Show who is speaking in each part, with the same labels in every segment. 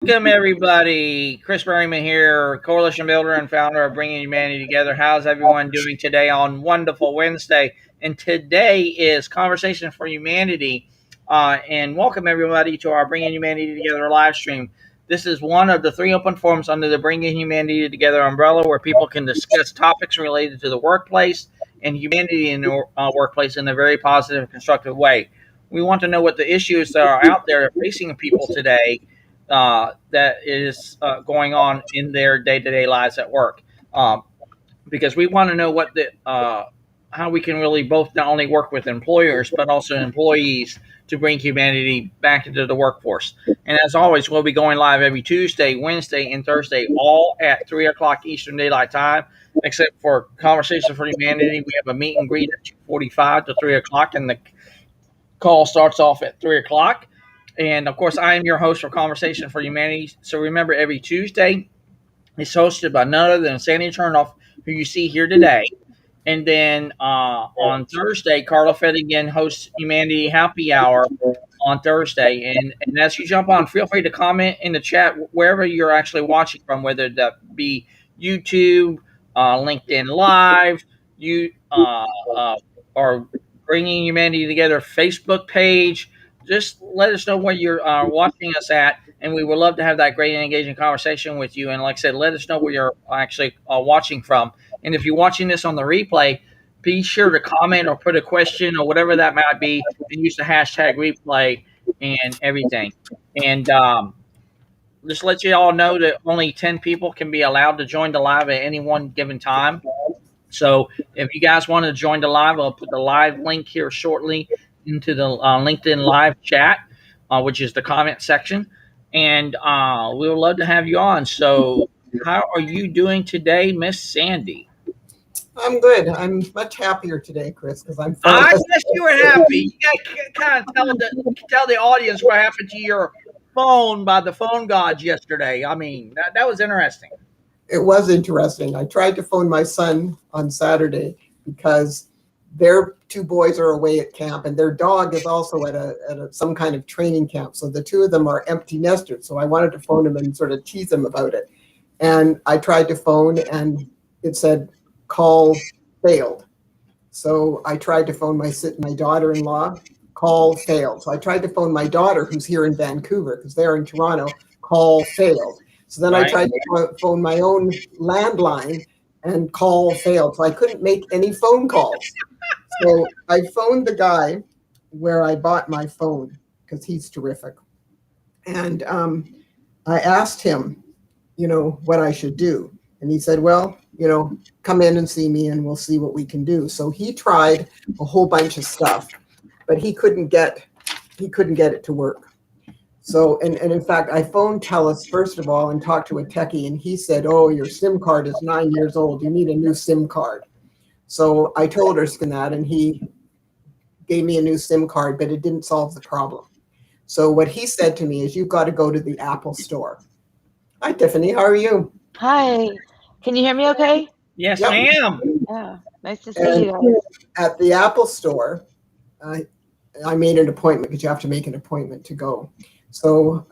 Speaker 1: Welcome, everybody. Chris Berryman here, coalition builder and founder of Bringing Humanity Together. How's everyone doing today on Wonderful Wednesday? And today is Conversation for Humanity. And welcome, everybody, to our Bringing Humanity Together live stream. This is one of the three open forums under the Bringing Humanity Together umbrella where people can discuss topics related to the workplace and humanity in the workplace in a very positive, constructive way. We want to know what the issues that are out there facing people today that is going on in their day-to-day lives at work, because we want to know what the how we can really both not only work with employers but also employees to bring humanity back into the workforce. And as always, we'll be going live every Tuesday, Wednesday, and Thursday, all at 3 o'clock Eastern Daylight Time. Except for Conversation for Humanity, we have a meet and greet at 2:45 to 3 o'clock, and the call starts off at 3 o'clock. And of course, I am your host for Conversation for Humanity. So remember, every Tuesday it's hosted by none other than Sandy Chernoff, who you see here today. And then on Thursday, Carla Fedigan hosts Humanity Happy Hour on Thursday. And as you jump on, feel free to comment in the chat wherever you're actually watching from, whether that be YouTube, LinkedIn Live, or Bringing Humanity Together Facebook page. Just let us know where you're watching us at, and we would love to have that great and engaging conversation with you. And like I said, let us know where you're actually watching from. And if you're watching this on the replay, be sure to comment or put a question or whatever that might be, and use the hashtag replay and everything. And just let you all know that only 10 people can be allowed to join the live at any one given time. So if you guys want to join the live, I'll put the live link here shortly into the LinkedIn live chat, which is the comment section. And we would love to have you on. So how are you doing today, Miss Sandy?
Speaker 2: I'm good. I'm much happier today, Chris, because I'm.
Speaker 1: I guess you were happy. You got to kind of tell the audience what happened to your phone by the phone gods yesterday. I mean, that was interesting.
Speaker 2: It was interesting. I tried to phone my son on Saturday because their two boys are away at camp, and their dog is also at some kind of training camp. So the two of them are empty nesters. So I wanted to phone him and sort of tease him about it. And I tried to phone, and it said call failed. So I tried to phone my daughter-in-law. Call failed. So I tried to phone my daughter, who's here in Vancouver, because they're in Toronto. Call failed. So then I tried to phone my own landline, and call failed. So I couldn't make any phone calls. So I phoned the guy where I bought my phone, because he's terrific. And I asked him, what I should do. And he said, well, come in and see me and we'll see what we can do. So he tried a whole bunch of stuff, but he couldn't get it to work. So, and in fact, I phoned TELUS first of all and talked to a techie, and he said, oh, your SIM card is 9 years old. You need a new SIM card. So I told Erskine that, and he gave me a new SIM card, but it didn't solve the problem. So what he said to me is, you've got to go to the Apple store. Hi, Tiffany. How are you?
Speaker 3: Hi. Can you hear me okay?
Speaker 1: Yes, ma'am.
Speaker 3: Yeah. Nice to see you.
Speaker 2: At the Apple store, I made an appointment, because you have to make an appointment to go. So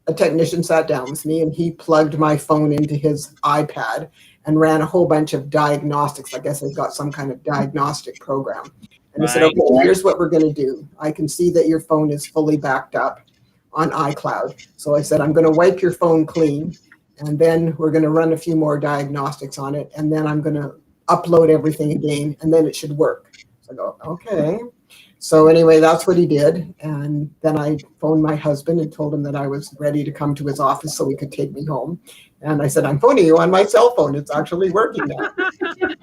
Speaker 2: a technician sat down with me, and he plugged my phone into his iPad and ran a whole bunch of diagnostics. I guess they've got some kind of diagnostic program. And he said, okay, here's what we're going to do. I can see that your phone is fully backed up on iCloud. So I said, I'm going to wipe your phone clean, and then we're going to run a few more diagnostics on it, and then I'm going to upload everything again, and then it should work. So I go, okay. So anyway, that's what he did. And then I phoned my husband and told him that I was ready to come to his office so he could take me home. And I said, I'm phoning you on my cell phone. It's actually working now.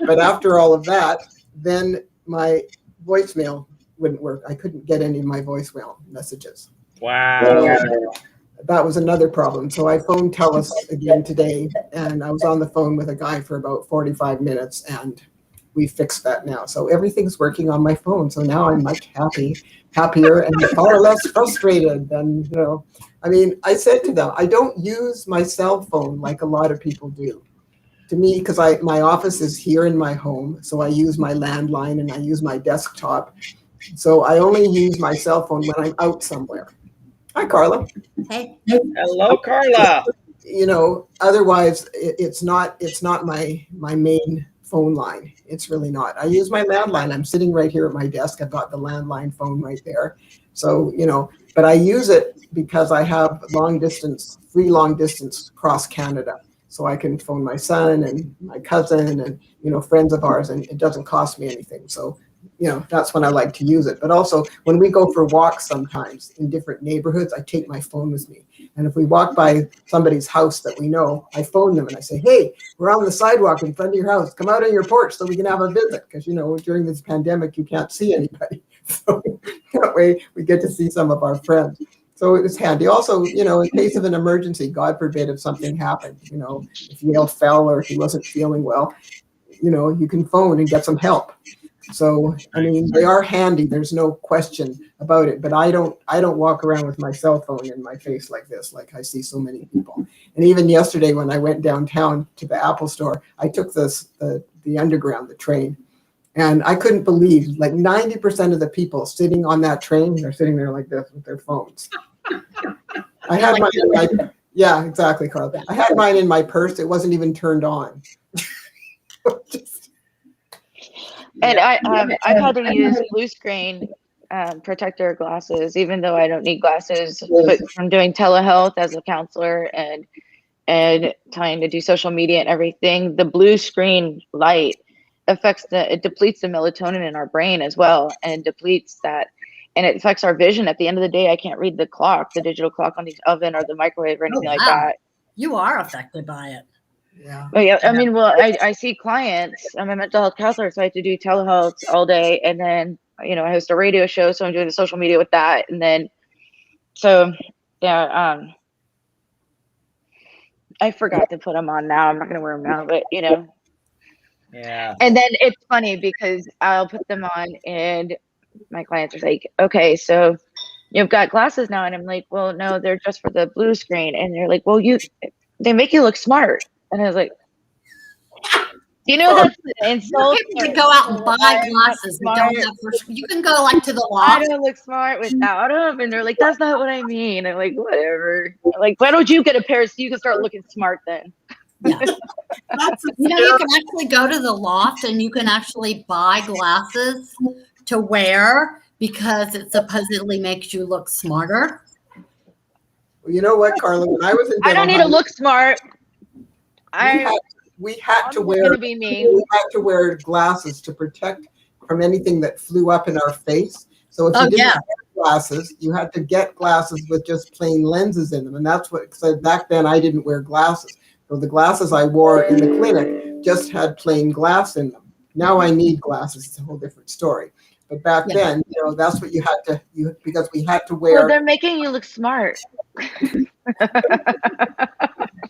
Speaker 2: But after all of that, then my voicemail wouldn't work. I couldn't get any of my voicemail messages.
Speaker 1: Wow.
Speaker 2: So that was another problem. So I phoned TELUS again today, and I was on the phone with a guy for about 45 minutes, and we fixed that now. So everything's working on my phone. So now I'm much happier and far less frustrated than, I mean, I said to them, I don't use my cell phone like a lot of people do. To me, because my office is here in my home, so I use my landline and I use my desktop. So I only use my cell phone when I'm out somewhere. Hi, Carla.
Speaker 4: Hey.
Speaker 1: Hello, Carla.
Speaker 2: Otherwise it's not my main phone line. It's really not. I use my landline. I'm sitting right here at my desk. I've got the landline phone right there. So, but I use it because I have free long distance across Canada. So I can phone my son and my cousin and, friends of ours, and it doesn't cost me anything. So, that's when I like to use it. But also when we go for walks sometimes in different neighborhoods, I take my phone with me. And if we walk by somebody's house that we know, I phone them and I say, hey, we're on the sidewalk in front of your house. Come out on your porch so we can have a visit. Because, during this pandemic, you can't see anybody. So that way we get to see some of our friends. So it's handy. Also, in case of an emergency, God forbid if something happened, if Yale fell or if he wasn't feeling well, you can phone and get some help. So, I mean, they are handy. There's no question about it. But I don't walk around with my cell phone in my face like this, like I see so many people. And even yesterday when I went downtown to the Apple store, I took the underground, the train, and I couldn't believe like 90% of the people sitting on that train, they're sitting there like this with their phones. I had yeah, exactly, Carl. I had mine in my purse. It wasn't even turned on.
Speaker 3: And I've had to use blue screen protector glasses, even though I don't need glasses. But from doing telehealth as a counselor and trying to do social media and everything, the blue screen light it depletes the melatonin in our brain as well, and depletes that, and it affects our vision. At the end of the day, I can't read the clock, the digital clock on the oven or the microwave or anything like that.
Speaker 4: You are affected by it.
Speaker 2: Yeah.
Speaker 3: But yeah, I mean, well, I see clients. I'm a mental health counselor, so I have to do telehealth all day, and then I host a radio show, so I'm doing the social media with that, and then I forgot to put them on now. I'm not gonna wear them now, but
Speaker 1: Yeah.
Speaker 3: And then it's funny because I'll put them on, and my clients are like, "Okay, so you've got glasses now," and I'm like, "Well, no, they're just for the blue screen," and they're like, "Well, they make you look smart," and I was like, that's an insult.
Speaker 4: You can go out and buy glasses that don't have. You can go like to the
Speaker 3: I
Speaker 4: loft.
Speaker 3: don't look smart without them, and they're like, "That's not what I mean." I'm like, "Whatever." Like, why don't you get a pair so you can start looking smart then?
Speaker 4: Yeah. You can actually go to the loft and you can actually buy glasses to wear because it supposedly makes you look smarter.
Speaker 2: Well, you know what, Carla? When I was in
Speaker 3: I don't need to look smart.
Speaker 2: We had to wear glasses to protect from anything that flew up in our face. So if you didn't have glasses, you had to get glasses with just plain lenses in them. And that's what, so back then I didn't wear glasses. So the glasses I wore in the clinic just had plain glass in them. Now I need glasses. It's a whole different story. But back then, that's what you had to, because we had to wear.
Speaker 3: Well, they're making you look smart.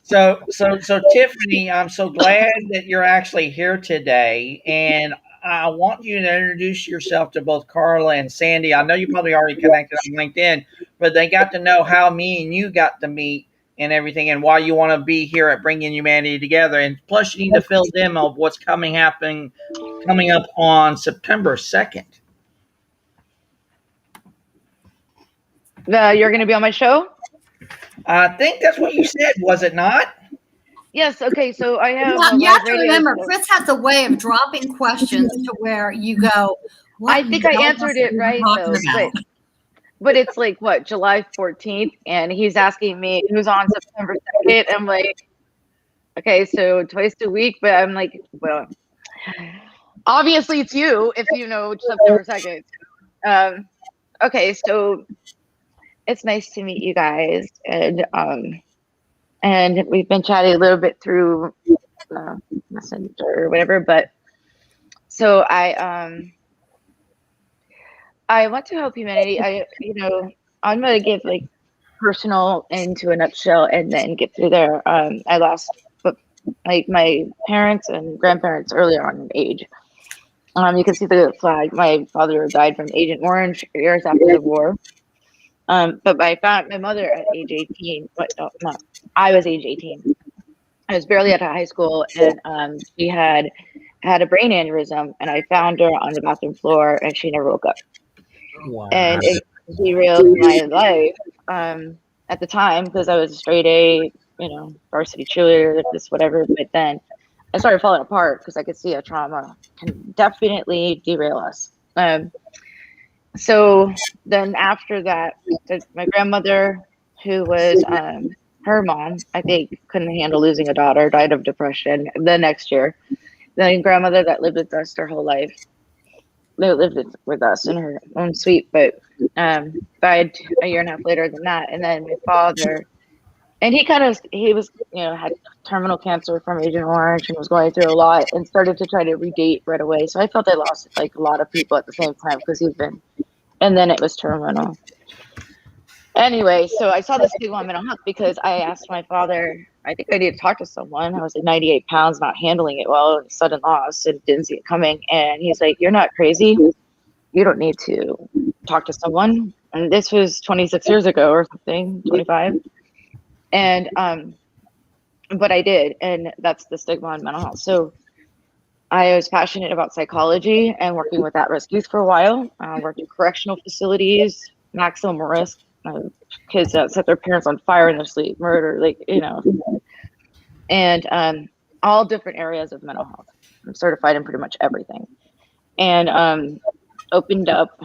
Speaker 1: So Tiffany, I'm so glad that you're actually here today, and I want you to introduce yourself to both Carla and Sandy. I know you probably already connected on LinkedIn, but they got to know how me and you got to meet and everything, and why you want to be here at Bringing Humanity Together. And plus, you need to fill them of what's coming up on September 2nd.
Speaker 3: You're going to be on my show?
Speaker 1: I think that's what you said, was it not?
Speaker 3: Yes. Okay. So I have.
Speaker 4: You have to remember, Chris has a way of dropping questions to where you go.
Speaker 3: I think I answered it right though, but it's like what, July 14th, and he's asking me who's on September 2nd. I'm like, okay, so twice a week, but I'm like, well, obviously it's you if you know September 2nd. Okay, so it's nice to meet you guys, and we've been chatting a little bit through Messenger or whatever. But so I want to help humanity. I'm gonna give like personal into a nutshell, and then get through there. I lost like my parents and grandparents earlier on in age. You can see the flag. My father died from Agent Orange years after the war. But I found my mother at age 18. But no, not. I was age 18. I was barely out of high school, and she had a brain aneurysm, and I found her on the bathroom floor, and she never woke up.
Speaker 1: Wow.
Speaker 3: And it derailed my life. at the time because I was a straight A, varsity cheerleader, this whatever. But then I started falling apart because I could see how trauma can definitely derail us. So then after that, my grandmother, who was her mom, I think, couldn't handle losing a daughter, died of depression the next year. The grandmother that lived with us her whole life, lived with us in her own suite, but died a year and a half later than that. And then my father, and he was, had terminal cancer from Agent Orange and was going through a lot and started to try to redate right away. So I felt I lost like a lot of people at the same time because and then it was terminal. Anyway, so I saw this stigma on mental health because I asked my father, I think I need to talk to someone. I was like 98 pounds, not handling it well, sudden loss, and didn't see it coming. And he's like, you're not crazy. You don't need to talk to someone. And this was 26 years ago or something, 25. And, but I did. And that's the stigma on mental health. So I was passionate about psychology and working with at-risk youth for a while. Worked in correctional facilities, maximum risk. Kids that set their parents on fire in their sleep, murder, and all different areas of mental health. I'm certified in pretty much everything, and opened up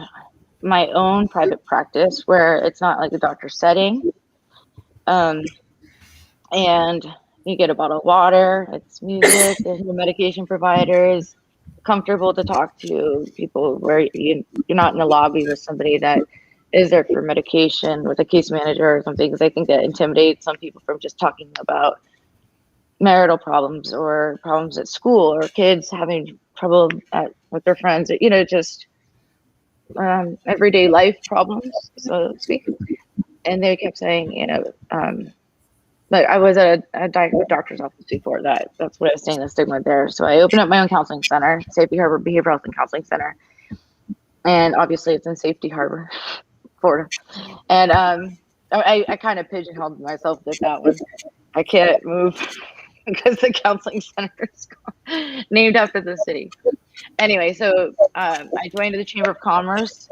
Speaker 3: my own private practice where it's not like a doctor setting, and you get a bottle of water, it's music, there's no medication providers, comfortable to talk to people where you're not in the lobby with somebody that is there for medication with a case manager or something, because I think that intimidates some people from just talking about marital problems or problems at school or kids having trouble with their friends, just everyday life problems, so to speak. And they kept saying, like I was at a doctor's office before that. That's what I was saying, the stigma there. So I opened up my own counseling center, Safety Harbor Behavioral Health and Counseling Center. And obviously it's in Safety Harbor, Florida. And I kind of pigeonholed myself with that one. I can't move because the counseling center is named after the city. Anyway, so I joined the Chamber of Commerce,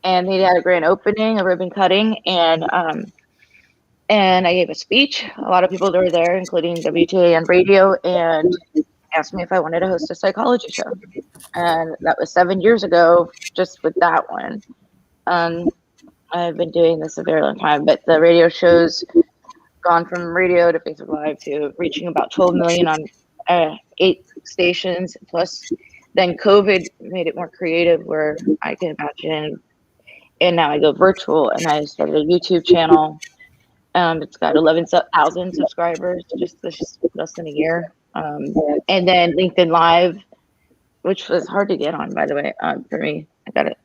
Speaker 3: and they had a grand opening, a ribbon cutting, and I gave a speech. A lot of people that were there, including WTA on radio, and asked me if I wanted to host a psychology show. And that was 7 years ago, just with that one. I've been doing this a very long time, but the radio show's gone from radio to Facebook Live to reaching about 12 million on 8 stations. Plus, then COVID made it more creative where I can imagine. And now I go virtual, and I started a YouTube channel. It's got 11,000 subscribers, just less than a year. And then LinkedIn Live, which was hard to get on, by the way, for me. I got it.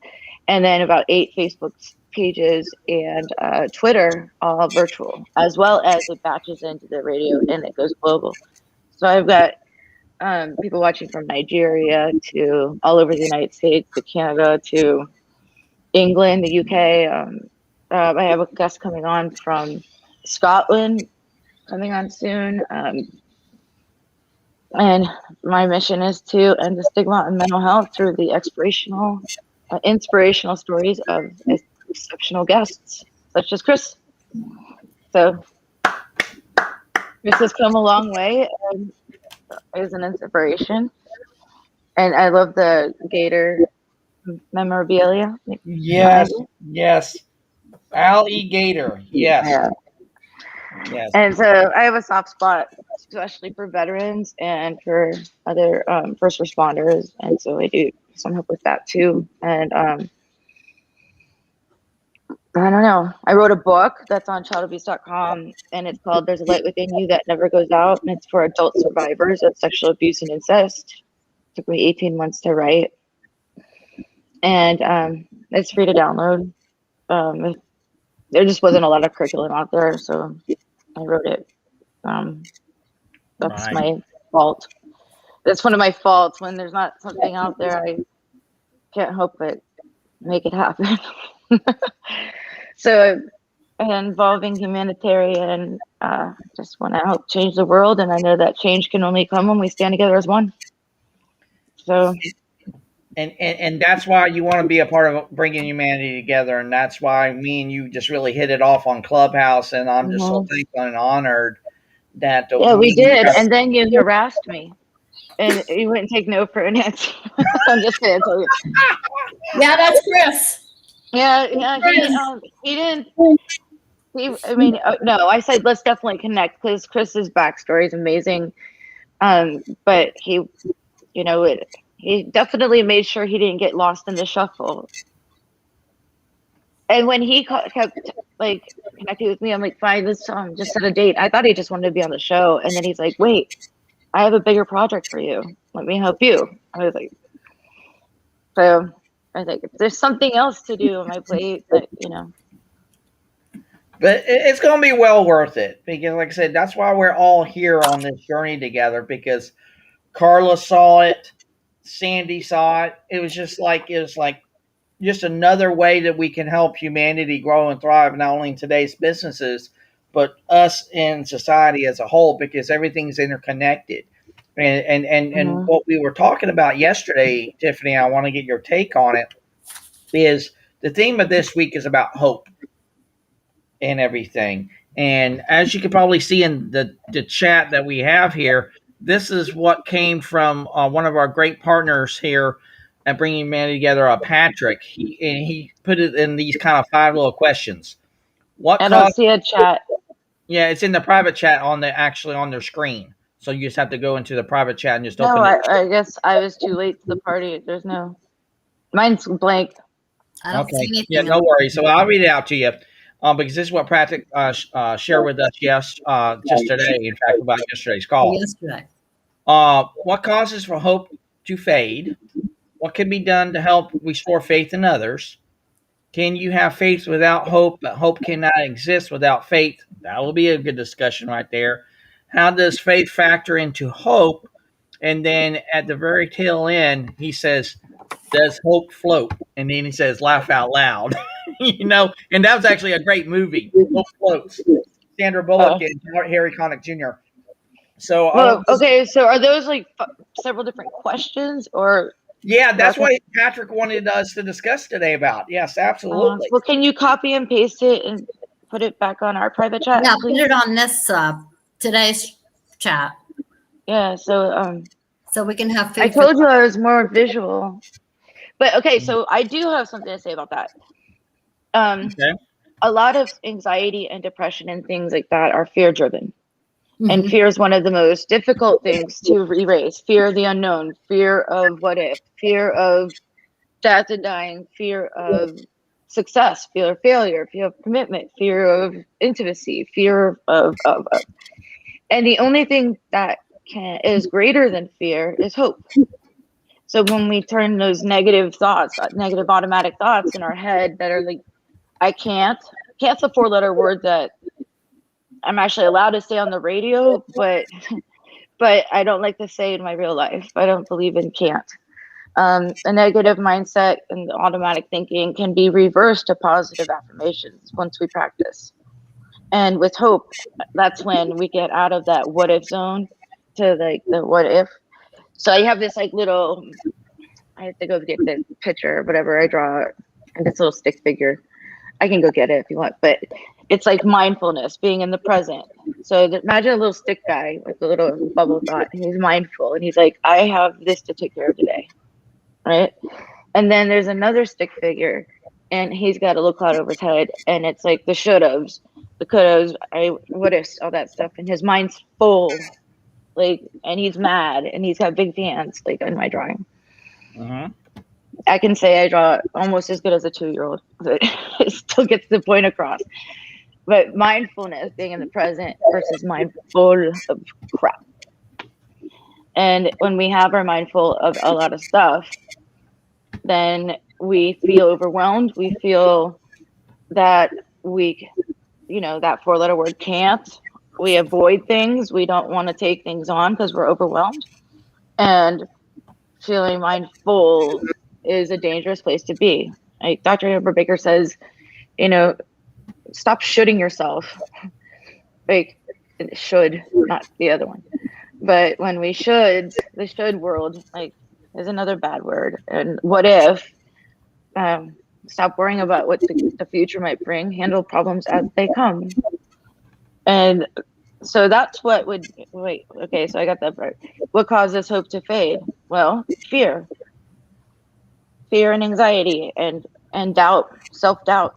Speaker 3: And then about 8 Facebook pages and Twitter, all virtual, as well as it batches into the radio and it goes global. So I've got people watching from Nigeria to all over the United States to Canada to England, the UK. I have a guest coming on from Scotland, coming on soon. And my mission is to end the stigma on mental health through the inspirational stories of exceptional guests, such as Chris. So Chris has come a long way and is an inspiration. And I love the Gator memorabilia.
Speaker 1: Yes. Alligator. Yes.
Speaker 3: Yeah.
Speaker 1: Yes.
Speaker 3: And so I have a soft spot, especially for veterans and for other first responders. And so I do some help with that too. And I don't know. I wrote a book that's on childabuse.com, and it's called There's a Light Within You That Never Goes Out. And it's for adult survivors of sexual abuse and incest. It took me 18 months to write. And it's free to download. There just wasn't a lot of curriculum out there, so I wrote it. That's my fault. That's one of my faults. When there's not something out there, I can't help but make it happen. So involving humanitarian, just want to help change the world, and I know that change can only come when we stand together as one. So
Speaker 1: And that's why you want to be a part of bringing humanity together, and that's why me and you just really hit it off on Clubhouse, and I'm just so thankful and honored that
Speaker 3: Yeah, we
Speaker 1: me and
Speaker 3: did.
Speaker 1: you.
Speaker 3: And then you harassed me, and you wouldn't take no for an answer. I'm just kidding. Tell you.
Speaker 4: Yeah, that's Chris.
Speaker 3: Yeah. He didn't. No. I said let's definitely connect because Chris's backstory is amazing. But he, he definitely made sure he didn't get lost in the shuffle. And when he kept like connecting with me, I'm like, fine, let's just set a date. I thought he just wanted to be on the show, and then he's like, wait, I have a bigger project for you. Let me help you. I was like, so I was like, if there's something else to do on my plate, that
Speaker 1: But it's going to be well worth it because, like I said, that's why we're all here on this journey together. Because Carla saw it, Sandy saw it. It was like just another way that we can help humanity grow and thrive, not only in today's businesses, but us in society as a whole, because everything's interconnected. And what we were talking about yesterday, Tiffany, I want to get your take on it, is the theme of this week is about hope and everything. And as you can probably see in the chat that we have here, this is what came from one of our great partners here at Bringing Humanity Together, Patrick. He put it in these kind of 5 little questions. What
Speaker 3: I don't
Speaker 1: caused?
Speaker 3: see a chat.
Speaker 1: Yeah, it's in the private chat on their screen. So you just have to go into the private chat and just
Speaker 3: No,
Speaker 1: open it.
Speaker 3: I guess I was too late to the party. There's no. Mine's blank.
Speaker 4: I don't see
Speaker 1: Okay.
Speaker 4: anything.
Speaker 1: Yeah, no worries. So I'll read it out to you. Because this is what Patrick shared with us just today, in fact, about yesterday's call.
Speaker 4: Yesterday.
Speaker 1: What causes for hope to fade? What can be done to help restore faith in others? Can you have faith without hope, but hope cannot exist without faith? That will be a good discussion right there. How does faith factor into hope? And then at the very tail end, he says, does hope float? And then he says, laugh out loud. And that was actually a great movie, Hope Floats. Sandra Bullock and Harry Connick Jr. So,
Speaker 3: okay. So are those like several different questions, or?
Speaker 1: Yeah, that's what Patrick wanted us to discuss today about. Yes, absolutely.
Speaker 3: Well, can you copy and paste it and put it back on our private chat?
Speaker 4: Yeah,
Speaker 3: please?
Speaker 4: put it on this today's chat.
Speaker 3: Yeah. So
Speaker 4: we can have.
Speaker 3: I told you I was more visual, but okay. So I do have something to say about that.
Speaker 1: Okay.
Speaker 3: A lot of anxiety and depression and things like that are fear driven. And fear is one of the most difficult things to erase. Fear of the unknown, fear of what if, fear of death and dying, fear of success, fear of failure, fear of commitment, fear of intimacy, fear of. And the only thing that is greater than fear is hope. So when we turn those negative thoughts, negative automatic thoughts in our head that are like, I can't's a 4-letter word that I'm actually allowed to say on the radio, but I don't like to say in my real life. I don't believe in can't. A negative mindset and automatic thinking can be reversed to positive affirmations once we practice. And with hope, that's when we get out of that what if zone to like the what if. So I have this like little, I have to go get the picture, whatever I draw, and this little stick figure. I can go get it if you want, but it's like mindfulness, being in the present. So imagine a little stick guy with a little bubble thought, and he's mindful, and he's like, I have this to take care of today, right? And then there's another stick figure, and he's got a little cloud over his head, and it's like the should-haves, the could-haves, what ifs, all that stuff, and his mind's full, like, and he's mad, and he's got big fans, like in my drawing. I can say I draw almost as good as a 2-year-old, but it still gets the point across. But mindfulness, being in the present versus mindful of crap. And when we have our mindful of a lot of stuff, then we feel overwhelmed. We feel that we, that 4-letter word can't. We avoid things. We don't want to take things on because we're overwhelmed. And feeling mindful is a dangerous place to be. Like Dr. Amber Baker says, stop shoulding yourself. Like should, not the other one. But when we should, the should world, like is another bad word. And what if? Stop worrying about what the future might bring. Handle problems as they come. And so that's what would wait. Okay, so I got that part. What causes hope to fade? Well, fear and anxiety and doubt, self-doubt,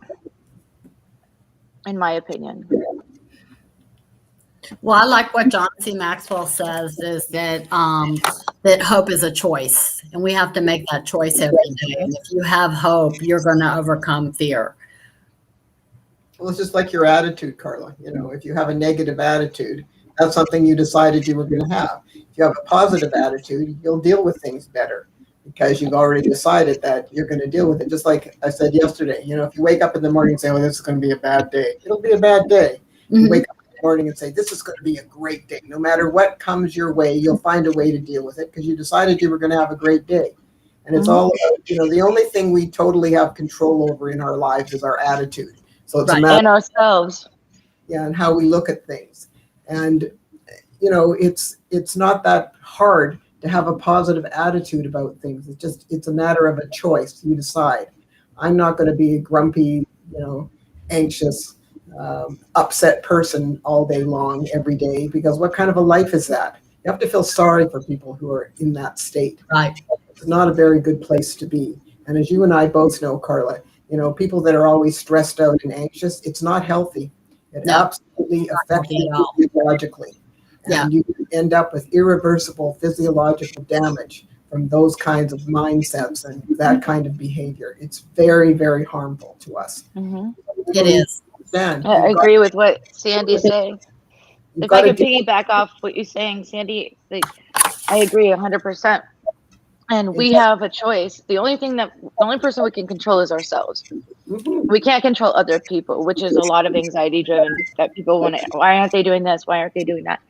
Speaker 3: in my opinion.
Speaker 4: Well, I like what John C. Maxwell says is that that hope is a choice, and we have to make that choice every day. And if you have hope, you're going to overcome fear.
Speaker 2: Well, it's just like your attitude, Carla. You know, if you have a negative attitude, that's something you decided you were going to have. If you have a positive attitude, you'll deal with things better because you've already decided that you're going to deal with it. Just like I said yesterday, you know, if you wake up in the morning and say, "Oh, this is going to be a bad day," it'll be a bad day.
Speaker 4: Mm-hmm.
Speaker 2: You wake up in the morning and say, "This is going to be a great day." No matter what comes your way, you'll find a way to deal with it because you decided you were going to have a great day. And it's all about, you know, the only thing we totally have control over in our lives is our attitude. So it's a matter
Speaker 3: and ourselves.
Speaker 2: Yeah, and how we look at things. And you know, it's not that hard to have a positive attitude about things. It's a matter of a choice. You decide. I'm not going to be a grumpy, you know, anxious, upset person all day long every day, because what kind of a life is that? You have to feel sorry for people who are in that state.
Speaker 4: Right.
Speaker 2: It's not a very good place to be. And as you and I both know, Carla, you know, people that are always stressed out and anxious, it's not healthy. It absolutely affects you physiologically. And you end up with irreversible physiological damage from those kinds of mindsets and that kind of behavior. It's very, very harmful to us.
Speaker 3: Mm-hmm.
Speaker 4: It is.
Speaker 3: I agree with what Sandy's saying. If I could piggyback off what you're saying, Sandy, I agree 100%. And we have a choice. The only person we can control is ourselves.
Speaker 2: Mm-hmm.
Speaker 3: We can't control other people, which is a lot of anxiety driven, that people want to, why aren't they doing this? Why aren't they doing that?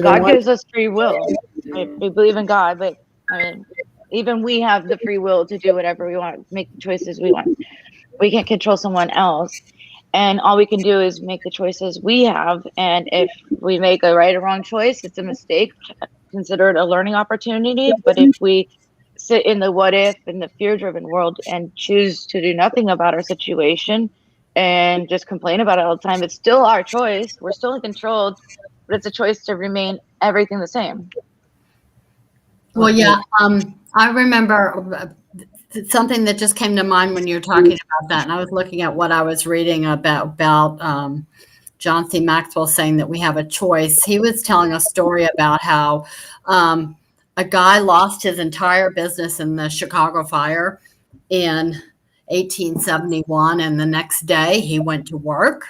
Speaker 3: God gives us free will. We believe in God, but I mean, even we have the free will to do whatever we want, make the choices we want. We can't control someone else. And all we can do is make the choices we have. And if we make a right or wrong choice, it's a mistake. Consider it a learning opportunity. But if we sit in the what if and the fear driven world and choose to do nothing about our situation and just complain about it all the time, it's still our choice. We're still in control, but it's a choice to remain everything the same.
Speaker 4: Well, yeah. I remember something that just came to mind when you were talking about that. And I was looking at what I was reading about John C. Maxwell saying that we have a choice. He was telling a story about how a guy lost his entire business in the Chicago fire in 1871. And the next day he went to work.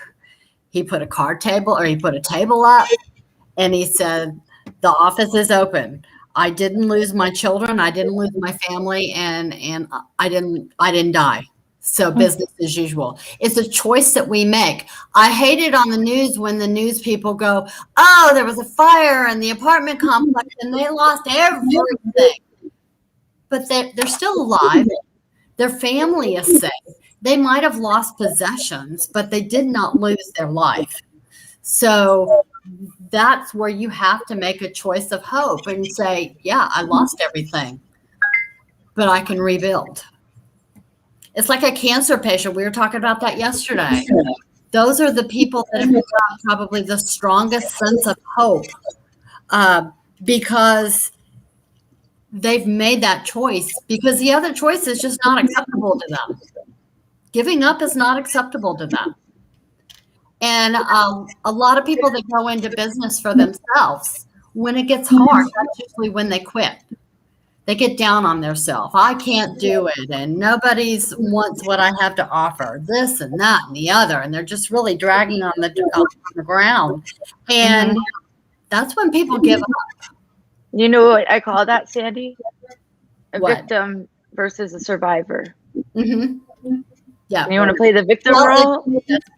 Speaker 4: He put a table up and he said, "The office is open. I didn't lose my children. I didn't lose my family, and I didn't die. So business as usual." It's a choice that we make. I hate it on the news when the news people go, "Oh, there was a fire in the apartment complex and they lost everything." But they're still alive. Their family is safe. They might have lost possessions, but they did not lose their life. So that's where you have to make a choice of hope and say, yeah, I lost everything, but I can rebuild. It's like a cancer patient. We were talking about that yesterday. Those are the people that have got probably the strongest sense of hope because they've made that choice, because the other choice is just not acceptable to them. Giving up is not acceptable to them. And a lot of people that go into business for themselves, when it gets hard, that's usually when they quit. They get down on themselves. I can't do it, and nobody's wants what I have to offer, this and that and the other, and they're just really dragging on the ground. And that's when people give up.
Speaker 3: You know what I call that, Sandy? A
Speaker 4: What?
Speaker 3: victim versus a survivor.
Speaker 4: Mm-hmm. Yeah.
Speaker 3: You want to play the victim role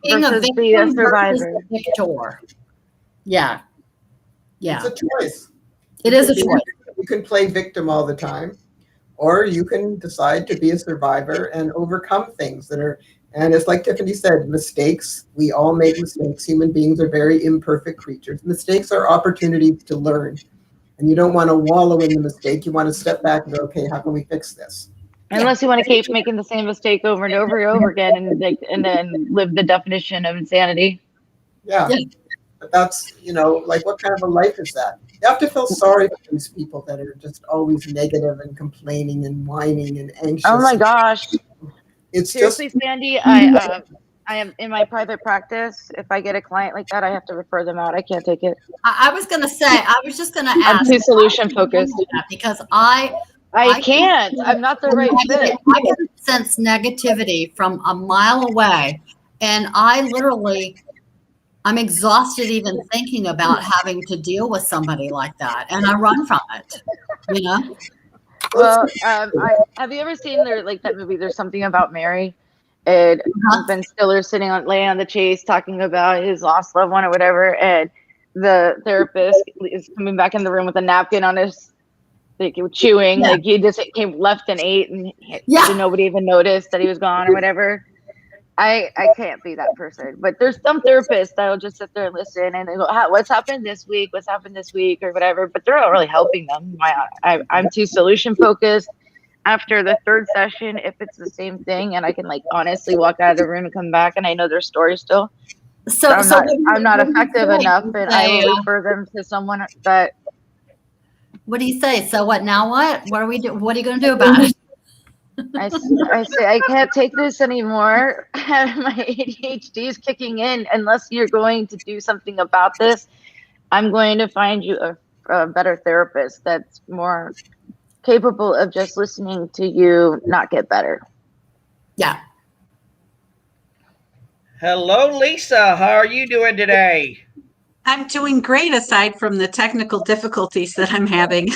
Speaker 3: versus be a survivor.
Speaker 4: Victor. Yeah. Yeah.
Speaker 2: It's a choice.
Speaker 4: It is a choice.
Speaker 2: You can play victim all the time, or you can decide to be a survivor and overcome things that are, and it's like Tiffany said, mistakes. We all make mistakes. Human beings are very imperfect creatures. Mistakes are opportunities to learn. And you don't want to wallow in the mistake. You want to step back and go, okay, how can we fix this?
Speaker 3: Unless you want to keep making the same mistake over and over and over again, and then live the definition of insanity.
Speaker 2: Yeah. But that's, like, what kind of a life is that? You have to feel sorry for these people that are just always negative and complaining and whining and anxious.
Speaker 3: Oh my gosh.
Speaker 2: It's
Speaker 3: seriously,
Speaker 2: just,
Speaker 3: Sandy, I am in my private practice. If I get a client like that, I have to refer them out. I can't take it.
Speaker 4: I was going to say, I was just going to ask.
Speaker 3: I'm too solution focused.
Speaker 4: Because I
Speaker 3: can't. I'm not the right fit.
Speaker 4: I can sense negativity from a mile away. And I'm exhausted even thinking about having to deal with somebody like that. And I run from it,
Speaker 3: Well, have you ever seen that movie, There's Something About Mary? And Ben Stiller's laying on the chase talking about his lost loved one or whatever. And the therapist is coming back in the room with a napkin on his, chewing. Like he just came left and ate, and nobody even noticed that he was gone or whatever. I can't be that person. But there's some therapists that'll just sit there and listen, and they go, what's happened this week? What's happened this week or whatever? But they're not really helping them. I'm too solution focused. After the third session, if it's the same thing and I can honestly walk out of the room and come back and I know their story still, I'm not effective enough, and I will refer them to someone that.
Speaker 4: What do you say? So what? Now what? What are we do? What are you going to do about it?
Speaker 3: I say I can't take this anymore. My ADHD is kicking in. Unless you're going to do something about this, I'm going to find you a better therapist that's more capable of just listening to you not get better.
Speaker 4: Yeah.
Speaker 1: Hello, Lisa. How are you doing today?
Speaker 5: I'm doing great, aside from the technical difficulties that I'm having.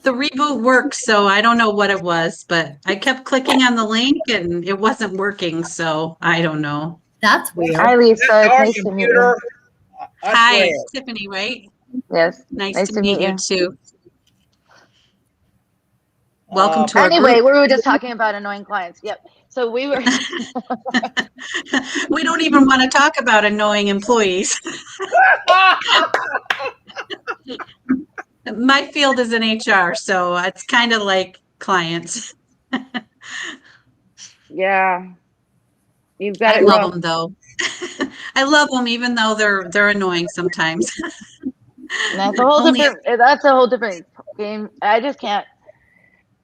Speaker 5: The reboot works, so I don't know what it was, but I kept clicking on the link and it wasn't working, so I don't know.
Speaker 4: That's weird.
Speaker 3: Hi, Lisa. Nice to meet you.
Speaker 5: Hi, it's Tiffany, right?
Speaker 3: Yes.
Speaker 5: Nice to meet you too. Welcome to our
Speaker 3: Anyway,
Speaker 5: group.
Speaker 3: we were just talking about annoying clients. Yep. So we were.
Speaker 5: We don't even want to talk about annoying employees. My field is in HR, so it's kind of like clients.
Speaker 3: Yeah. You've got
Speaker 5: I
Speaker 3: it
Speaker 5: love
Speaker 3: wrong.
Speaker 5: them though. I love them even though they're annoying sometimes.
Speaker 3: That's a whole different game. I just can't.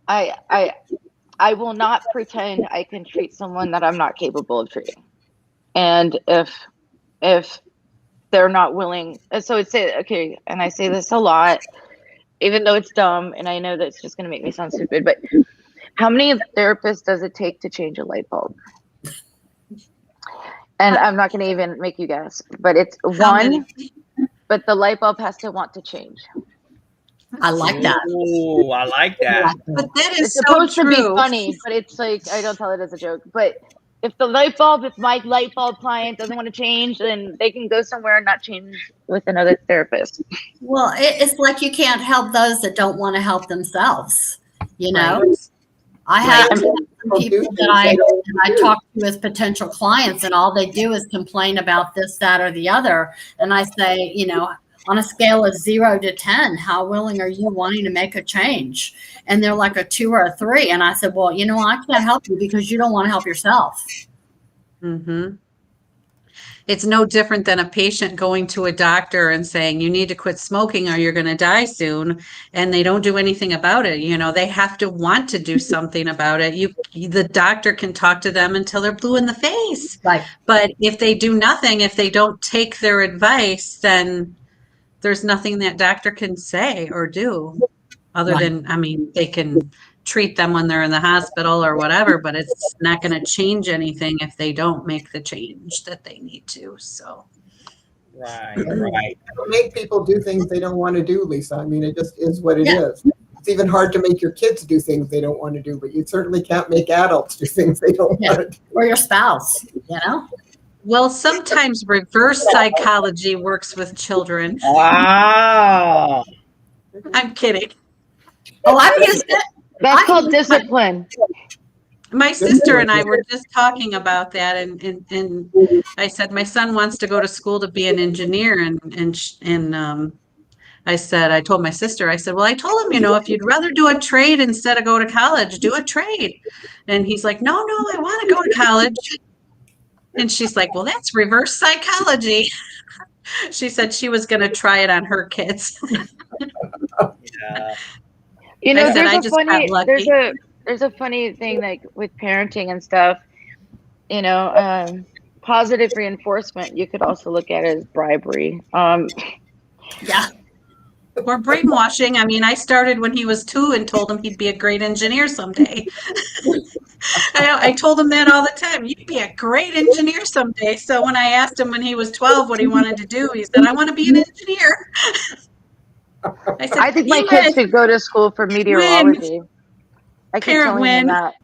Speaker 3: I will not pretend I can treat someone that I'm not capable of treating. And if they're not willing, so it's okay, and I say this a lot, even though it's dumb, and I know that's just going to make me sound stupid, but how many therapists does it take to change a light bulb? And I'm not going to even make you guess, but it's one, but the light bulb has to want to change.
Speaker 4: I like that.
Speaker 1: Ooh, I like that.
Speaker 5: But that is
Speaker 3: It's supposed
Speaker 5: so
Speaker 3: to
Speaker 5: true.
Speaker 3: be funny, but it's I don't tell it as a joke. But if my light bulb client doesn't want to change, then they can go somewhere and not change with another therapist.
Speaker 4: Well, it's like you can't help those that don't want to help themselves. Right. I have people that I talk to as potential clients, and all they do is complain about this, that, or the other. And I say, on a scale of 0 to 10, how willing are you wanting to make a change? And they're like a 2 or a 3. And I said, well, I can't help you because you don't want to help yourself.
Speaker 5: Mm-hmm. It's no different than a patient going to a doctor and saying, you need to quit smoking or you're going to die soon. And they don't do anything about it. They have to want to do something about it. The doctor can talk to them until they're blue in the face.
Speaker 4: Right.
Speaker 5: But if they do nothing, if they don't take their advice, then there's nothing that doctor can say or do other than, they can treat them when they're in the hospital or whatever, but it's not going to change anything if they don't make the change that they need to. So.
Speaker 1: Right.
Speaker 2: Don't make people do things they don't want to do, Lisa. It just is what it is. It's even hard to make your kids do things they don't want to do, but you certainly can't make adults do things they don't want to do.
Speaker 4: Or your spouse,
Speaker 5: Well, sometimes reverse psychology works with children.
Speaker 1: Wow.
Speaker 5: I'm kidding.
Speaker 4: Oh, I've used it.
Speaker 3: That's called discipline.
Speaker 5: My sister and I were just talking about that, and I said my son wants to go to school to be an engineer, and I told my sister, I said, well, I told him, if you'd rather do a trade instead of go to college, do a trade. And he's like, no, I want to go to college. And she's like, well, that's reverse psychology. She said she was going to try it on her kids.
Speaker 1: Yeah.
Speaker 3: I
Speaker 5: said, I just got lucky.
Speaker 3: there's a funny thing like with parenting and stuff, positive reinforcement you could also look at as bribery.
Speaker 4: Yeah.
Speaker 5: Or brainwashing. I mean, I started when he was 2 and told him he'd be a great engineer someday. I told him that all the time. You'd be a great engineer someday. So when I asked him when he was 12 what he wanted to do, he said, I want to be an engineer.
Speaker 3: I think my kids should go to school for meteorology. I keep telling them that.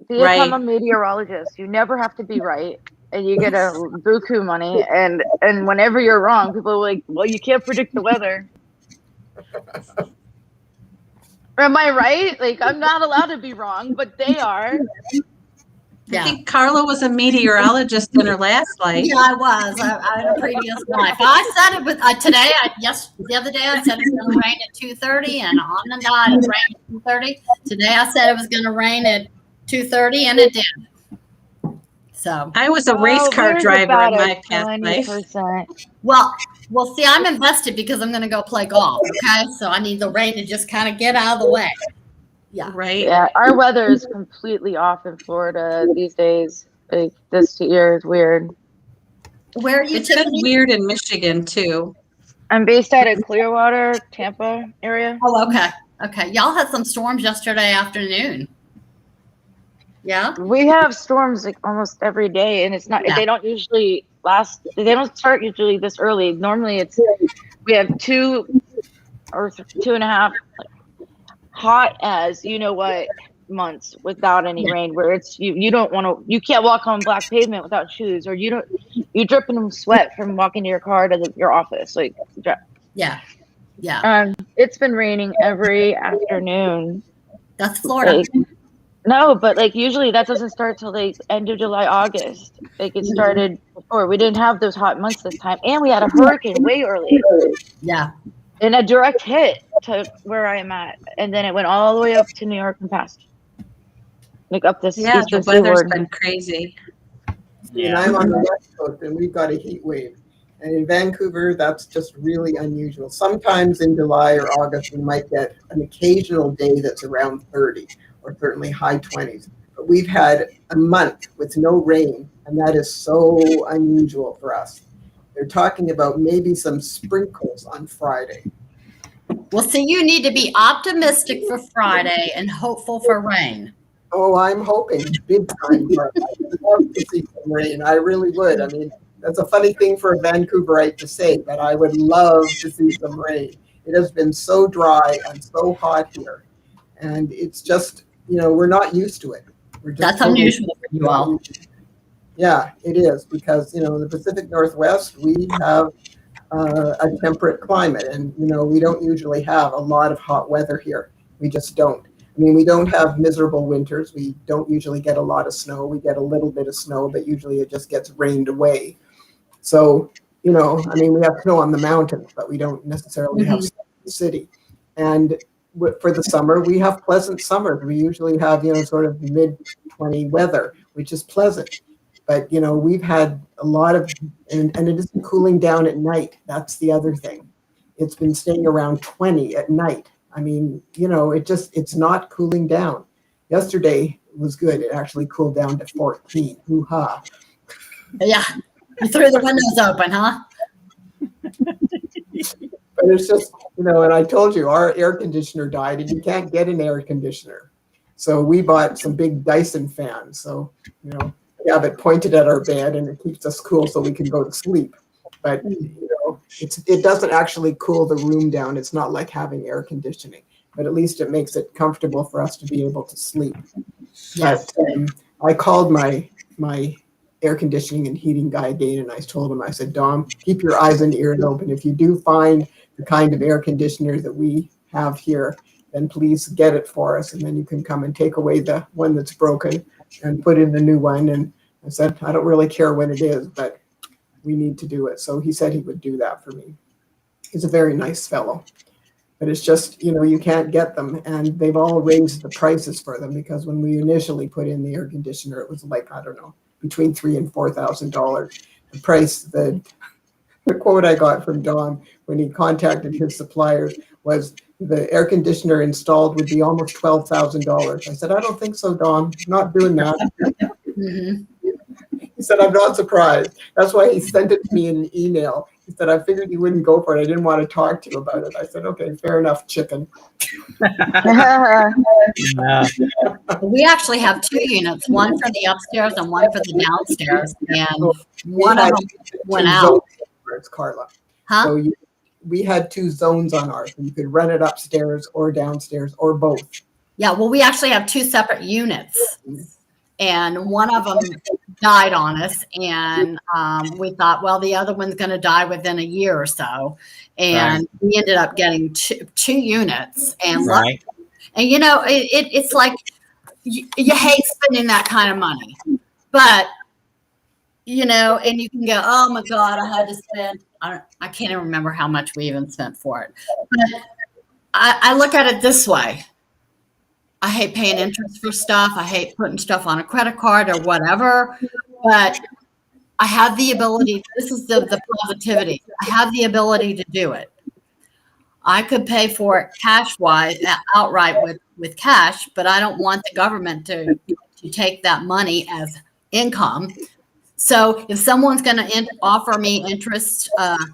Speaker 3: Become a meteorologist. You never have to be right. And you get a buku money. And whenever you're wrong, people are like, well, you can't predict the weather. Am I right? Like, I'm not allowed to be wrong, but they are.
Speaker 4: Yeah.
Speaker 5: I think Carla was a meteorologist in her last life.
Speaker 4: Yeah, I was. I had a previous life. I said it was today. The other day I said it was going to rain at 2:30, and on the dot it rained at 2:30. Today I said it was going to rain at 2:30, and it did. So
Speaker 5: I was a race car driver in my past life.
Speaker 4: Well, see, I'm invested because I'm going to go play golf. Okay, so I need the rain to just kind of get out of the way. Yeah.
Speaker 5: Right.
Speaker 3: Yeah, our weather is completely off in Florida these days. Like this year is weird.
Speaker 4: Where are you?
Speaker 5: It's been weird in Michigan too.
Speaker 3: I'm based out of Clearwater, Tampa area.
Speaker 4: Oh, okay. Okay. Y'all had some storms yesterday afternoon. Yeah.
Speaker 3: We have storms like almost every day, and it's not.
Speaker 4: Yeah.
Speaker 3: They don't usually last. They don't start usually this early. Normally, we have 2 or 2.5 hot as months without any rain, where it's you can't walk on black pavement without shoes, or you're dripping in sweat from walking to your car to your office. Like,
Speaker 4: yeah.
Speaker 3: It's been raining every afternoon.
Speaker 4: That's Florida.
Speaker 3: No, but usually that doesn't start till end of July, August. It started before. We didn't have those hot months this time, and we had a hurricane way early.
Speaker 4: Yeah.
Speaker 3: And a direct hit to where I am at, and then it went all the way up to New York and past. Up this eastern
Speaker 5: the weather's
Speaker 3: seaboard.
Speaker 5: been crazy.
Speaker 2: And I'm on the West Coast, and we've got a heat wave. And in Vancouver, that's just really unusual. Sometimes in July or August, we might get an occasional day that's around 30, or certainly high 20s. But we've had a month with no rain, and that is so unusual for us. They're talking about maybe some sprinkles on Friday.
Speaker 4: Well, see, you need to be optimistic for Friday and hopeful for rain.
Speaker 2: Oh, I'm hoping big time. But I'd love to see some rain. I really would. I mean, that's a funny thing for a Vancouverite to say, but I would love to see some rain. It has been so dry and so hot here. And it's just, we're not used to it.
Speaker 4: That's unusual for you all.
Speaker 2: Yeah, it is, because, in the Pacific Northwest, we have a temperate climate, and, we don't usually have a lot of hot weather here. We just don't. I mean, we don't have miserable winters. We don't usually get a lot of snow. We get a little bit of snow, but usually it just gets rained away. So, we have snow on the mountains, but we don't necessarily have snow in the city. And for the summer, we have pleasant summers. We usually have, sort of mid-20 weather, which is pleasant. But, we've had a lot of, and it isn't cooling down at night. That's the other thing. It's been staying around 20 at night. I mean, it's not cooling down. Yesterday was good. It actually cooled down to 14. Hoo-ha.
Speaker 4: Yeah. You threw the windows open, huh?
Speaker 2: But it's just, and I told you, our air conditioner died, and you can't get an air conditioner. So we bought some big Dyson fans. So, we have it pointed at our bed, and it keeps us cool so we can go to sleep. But, it doesn't actually cool the room down. It's not like having air conditioning, but at least it makes it comfortable for us to be able to sleep.
Speaker 4: Yes.
Speaker 2: But I called my air conditioning and heating guy, Dane, and I told him, I said, Dom, keep your eyes and ears open. If you do find the kind of air conditioner that we have here, then please get it for us. And then you can come and take away the one that's broken and put in the new one. And I said, I don't really care when it is, but we need to do it. So he said he would do that for me. He's a very nice fellow. But it's just, you can't get them. And they've all raised the prices for them because when we initially put in the air conditioner, it was like, I don't know, between $3,000 and $4,000. The price, the quote I got from Don when he contacted his suppliers was the air conditioner installed would be almost $12,000. I said, I don't think so, Don. I'm not doing that.
Speaker 4: Mhm.
Speaker 2: He said, I'm not surprised. That's why he sent it to me in an email. He said, I figured you wouldn't go for it. I didn't want to talk to you about it. I said, okay, fair enough, chicken.
Speaker 4: We actually have 2 units, one for the upstairs and one for the downstairs, and one of them went out.
Speaker 2: It's Carla.
Speaker 4: Huh?
Speaker 2: So we had 2 zones on ours. And you could rent it upstairs or downstairs or both.
Speaker 4: Yeah, well, we actually have 2 separate units, and one of them died on us, and we thought, well, the other one's going to die within a year or so, and we ended up getting two units, and
Speaker 1: Right.
Speaker 4: and it's like you hate spending that kind of money, but and you can go, oh my God, I had to spend. I can't even remember how much we even spent for it, but I look at it this way. I hate paying interest for stuff. I hate putting stuff on a credit card or whatever, but I have the ability. This is the positivity. I have the ability to do it. I could pay for it cash-wise, outright with cash, but I don't want the government to take that money as income. So if someone's going to offer me interest,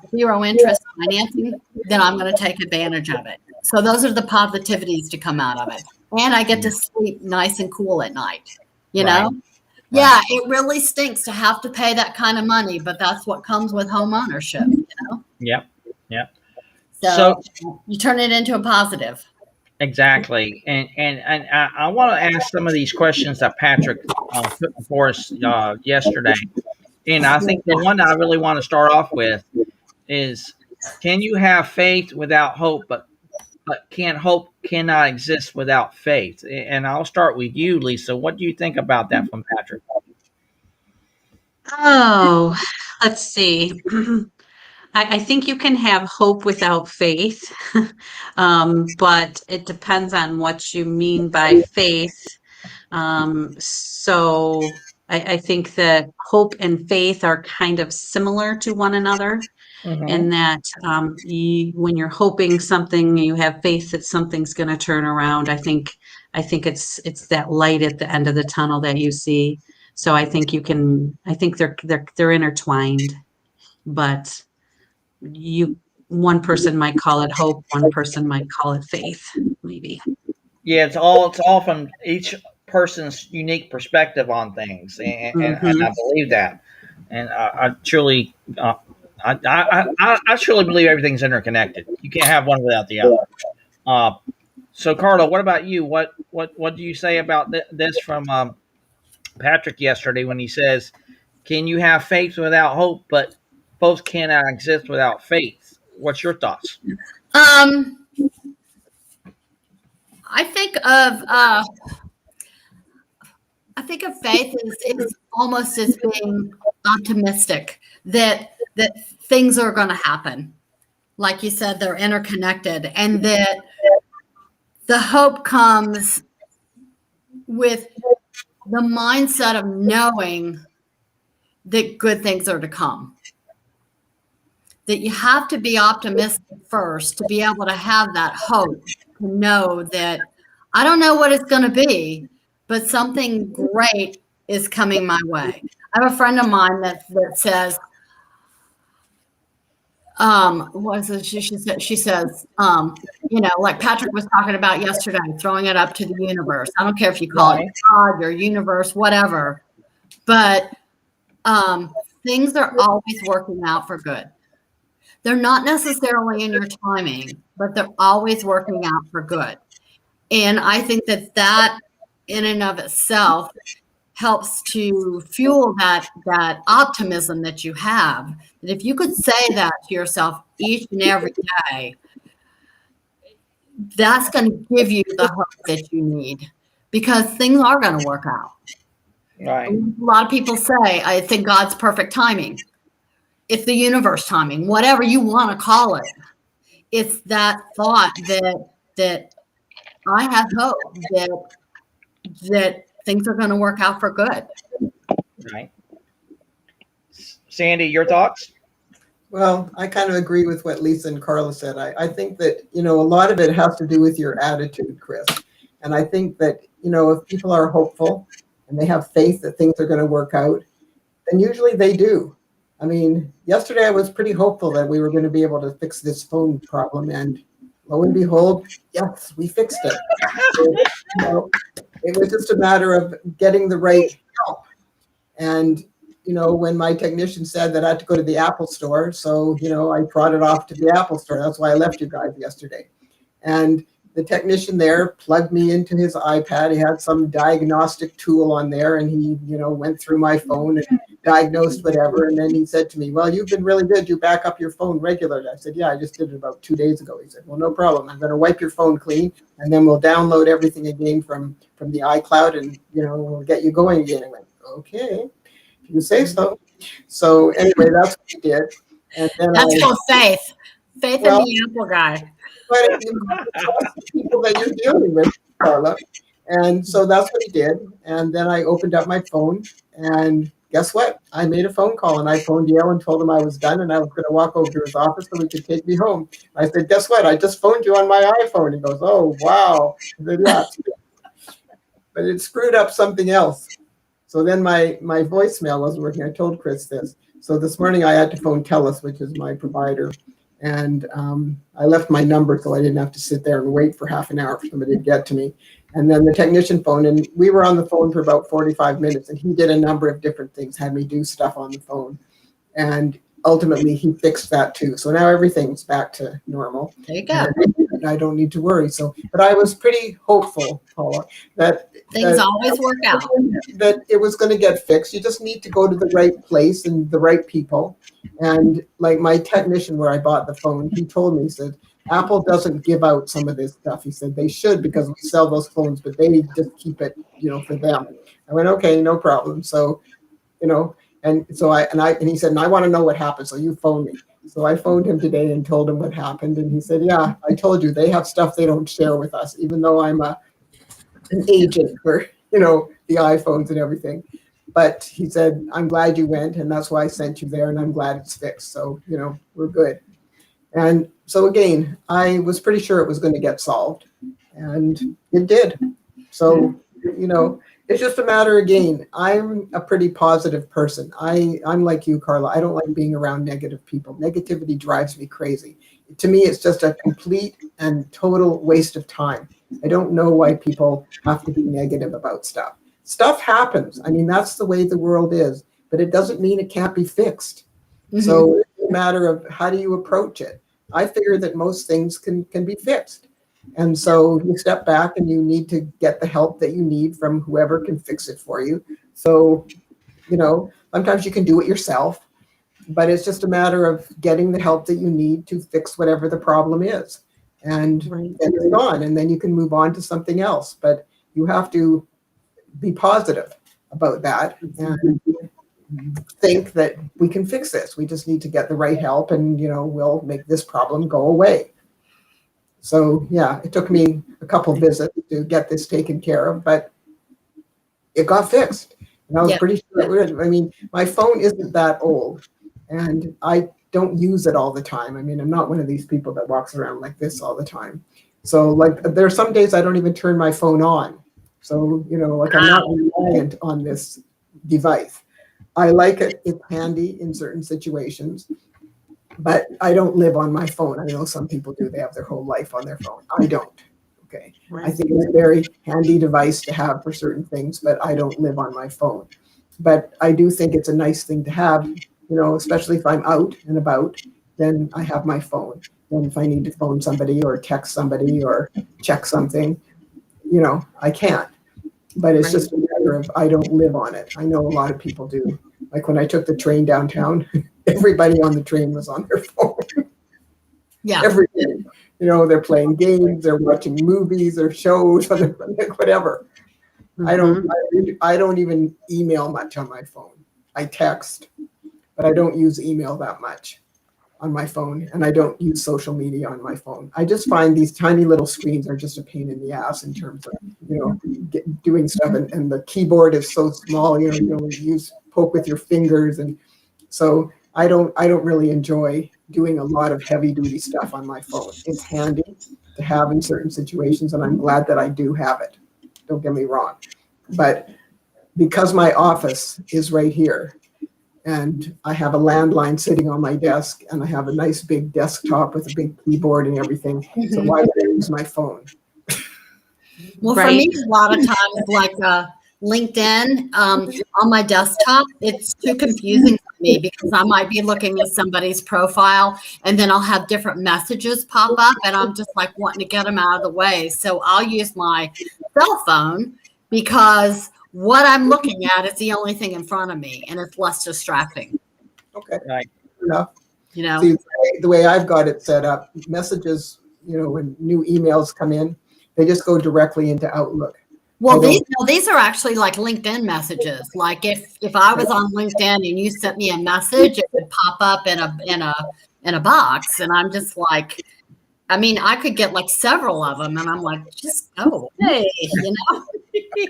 Speaker 4: 0 interest financing, then I'm going to take advantage of it. So those are the positivities to come out of it. And I get to sleep nice and cool at night, know? Yeah, it really stinks to have to pay that kind of money, but that's what comes with home ownership,
Speaker 1: Yep.
Speaker 4: So you turn it into a positive.
Speaker 1: Exactly. And I want to ask some of these questions that Patrick put before us yesterday. And I think the one I really want to start off with is, can you have faith without hope, but hope cannot exist without faith? And I'll start with you, Lisa. What do you think about that from Patrick?
Speaker 5: Oh, let's see. I think you can have hope without faith, but it depends on what you mean by faith. So I think that hope and faith are kind of similar to one another. In that when you're hoping something, you have faith that something's going to turn around. I think it's that light at the end of the tunnel that you see. So I think they're intertwined, but one person might call it hope, one person might call it faith, maybe.
Speaker 1: Yeah, it's all from each person's unique perspective on things, and I believe that, and I truly. I truly believe everything's interconnected. You can't have one without the other. So, Carla, what about you? What do you say about this from Patrick yesterday when he says, "Can you have faith without hope, but both cannot exist without faith"? What's your thoughts?
Speaker 4: I think of faith is almost as being optimistic that things are going to happen. Like you said, they're interconnected, and that the hope comes with the mindset of knowing that good things are to come. That you have to be optimistic first to be able to have that hope, to know that I don't know what it's going to be, but something great is coming my way. I have a friend of mine that says, what is it? She says, like Patrick was talking about yesterday, throwing it up to the universe. I don't care if you call it God or universe, whatever, but things are always working out for good. They're not necessarily in your timing, but they're always working out for good. And I think that in and of itself helps to fuel that optimism that you have. That if you could say that to yourself each and every day, that's going to give you the hope that you need, because things are going to work out.
Speaker 1: Right.
Speaker 4: A lot of people say, I think God's perfect timing. It's the universe timing, whatever you want to call it. it's that thought that I have hope that things are going to work out for good.
Speaker 1: Right. Sandy, your thoughts?
Speaker 2: Well, I kind of agree with what Lisa and Carla said. I think that, a lot of it has to do with your attitude, Chris. And I think that, if people are hopeful and they have faith that things are going to work out, then usually they do. I mean, yesterday I was pretty hopeful that we were going to be able to fix this phone problem. And lo and behold, yes, we fixed it. So, it was just a matter of getting the right help. And when my technician said that I had to go to the Apple store, so I brought it off to the Apple store. That's why I left you guys yesterday. And the technician there plugged me into his iPad. He had some diagnostic tool on there, and he went through my phone and diagnosed whatever. And then he said to me, "Well, you've been really good. You back up your phone regularly." I said, "Yeah, I just did it about 2 days ago." He said, "Well, no problem. I'm going to wipe your phone clean, and then we'll download everything again from the iCloud, and we'll get you going again." I went, "Okay, if you say so." So anyway, that's what he did. And then
Speaker 4: That's called faith. Faith in the Apple guy.
Speaker 2: But you trust the people that you're dealing with, Carla. And so that's what he did. And then I opened up my phone, and guess what? I made a phone call, and I phoned Yale and told him I was done, and I was going to walk over to his office so he could take me home. I said, "Guess what? I just phoned you on my iPhone." He goes, "Oh, wow." I said, "Yeah." But it screwed up something else. So then my voicemail wasn't working. I told Chris this. So this morning I had to phone TELUS, which is my provider. And I left my number so I didn't have to sit there and wait for half an hour for somebody to get to me. And then the technician phoned, and we were on the phone for about 45 minutes, and he did a number of different things, had me do stuff on the phone. And ultimately he fixed that too. So now everything's back to normal.
Speaker 4: There you go.
Speaker 2: And I don't need to worry. So, but I was pretty hopeful, Paula, that
Speaker 4: things always work out.
Speaker 2: That it was going to get fixed. You just need to go to the right place and the right people. And like my technician where I bought the phone, he told me, he said, "Apple doesn't give out some of this stuff." He said, "They should, because we sell those phones, but they just keep it, for them." I went, "Okay, no problem." So, and so and he said, "And I want to know what happened, so you phone me." So I phoned him today and told him what happened. And he said, "Yeah, I told you, they have stuff they don't share with us, even though I'm an agent for, the iPhones and everything." But he said, "I'm glad you went, and that's why I sent you there, and I'm glad it's fixed. So, we're good." And so again, I was pretty sure it was going to get solved, and it did. So, it's just a matter, again, I'm a pretty positive person. I'm like you, Carla. I don't like being around negative people. Negativity drives me crazy. To me, it's just a complete and total waste of time. I don't know why people have to be negative about stuff. Stuff happens. I mean, that's the way the world is, but it doesn't mean it can't be fixed. Mm-hmm. So it's a matter of how do you approach it. I figure that most things can be fixed. And so you step back and you need to get the help that you need from whoever can fix it for you. So, sometimes you can do it yourself, but it's just a matter of getting the help that you need to fix whatever the problem is. And then it's gone, and then you can move on to something else. But you have to be positive about that and think that we can fix this. We just need to get the right help, and, we'll make this problem go away. So, yeah, it took me a couple visits to get this taken care of, but it got fixed. And I was pretty sure it would. I mean, my phone isn't that old, and I don't use it all the time. I mean, I'm not one of these people that walks around like this all the time. So, like, there are some days I don't even turn my phone on. So, I'm not reliant on this device. I like it. It's handy in certain situations. But I don't live on my phone. I know some people do. They have their whole life on their phone. I don't. Okay. Right. I think it's a very handy device to have for certain things, but I don't live on my phone. But I do think it's a nice thing to have, especially if I'm out and about, then I have my phone. Then if I need to phone somebody or text somebody or check something, I can't. But it's just a matter of I don't live on it. I know a lot of people do. Like when I took the train downtown, everybody on the train was on their phone. Yeah. Everybody. They're playing games, they're watching movies or shows, or whatever. Mm-hmm. I don't even email much on my phone. I text, but I don't use email that much. on my phone, and I don't use social media on my phone. I just find these tiny little screens are just a pain in the ass in terms of, doing stuff, and the keyboard is so small, you poke with your fingers, and so I don't really enjoy doing a lot of heavy duty stuff on my phone. It's handy to have in certain situations, and I'm glad that I do have it. Don't get me wrong, but because my office is right here, and I have a landline sitting on my desk, and I have a nice big desktop with a big keyboard and everything. So why would I use my phone?
Speaker 4: Well, for me, a lot of times, like LinkedIn on my desktop, it's too confusing for me because I might be looking at somebody's profile and then I'll have different messages pop up and I'm just like wanting to get them out of the way. So I'll use my cell phone because what I'm looking at is the only thing in front of me and it's less distracting.
Speaker 2: Okay.
Speaker 1: Right.
Speaker 2: Enough.
Speaker 4: You
Speaker 2: See, the way I've got it set up, messages, when new emails come in, they just go directly into Outlook.
Speaker 4: Well, these are actually like LinkedIn messages. Like if I was on LinkedIn and you sent me a message, it would pop up in a box, and I'm just like, I mean, I could get like several of them, and I'm like, just go away,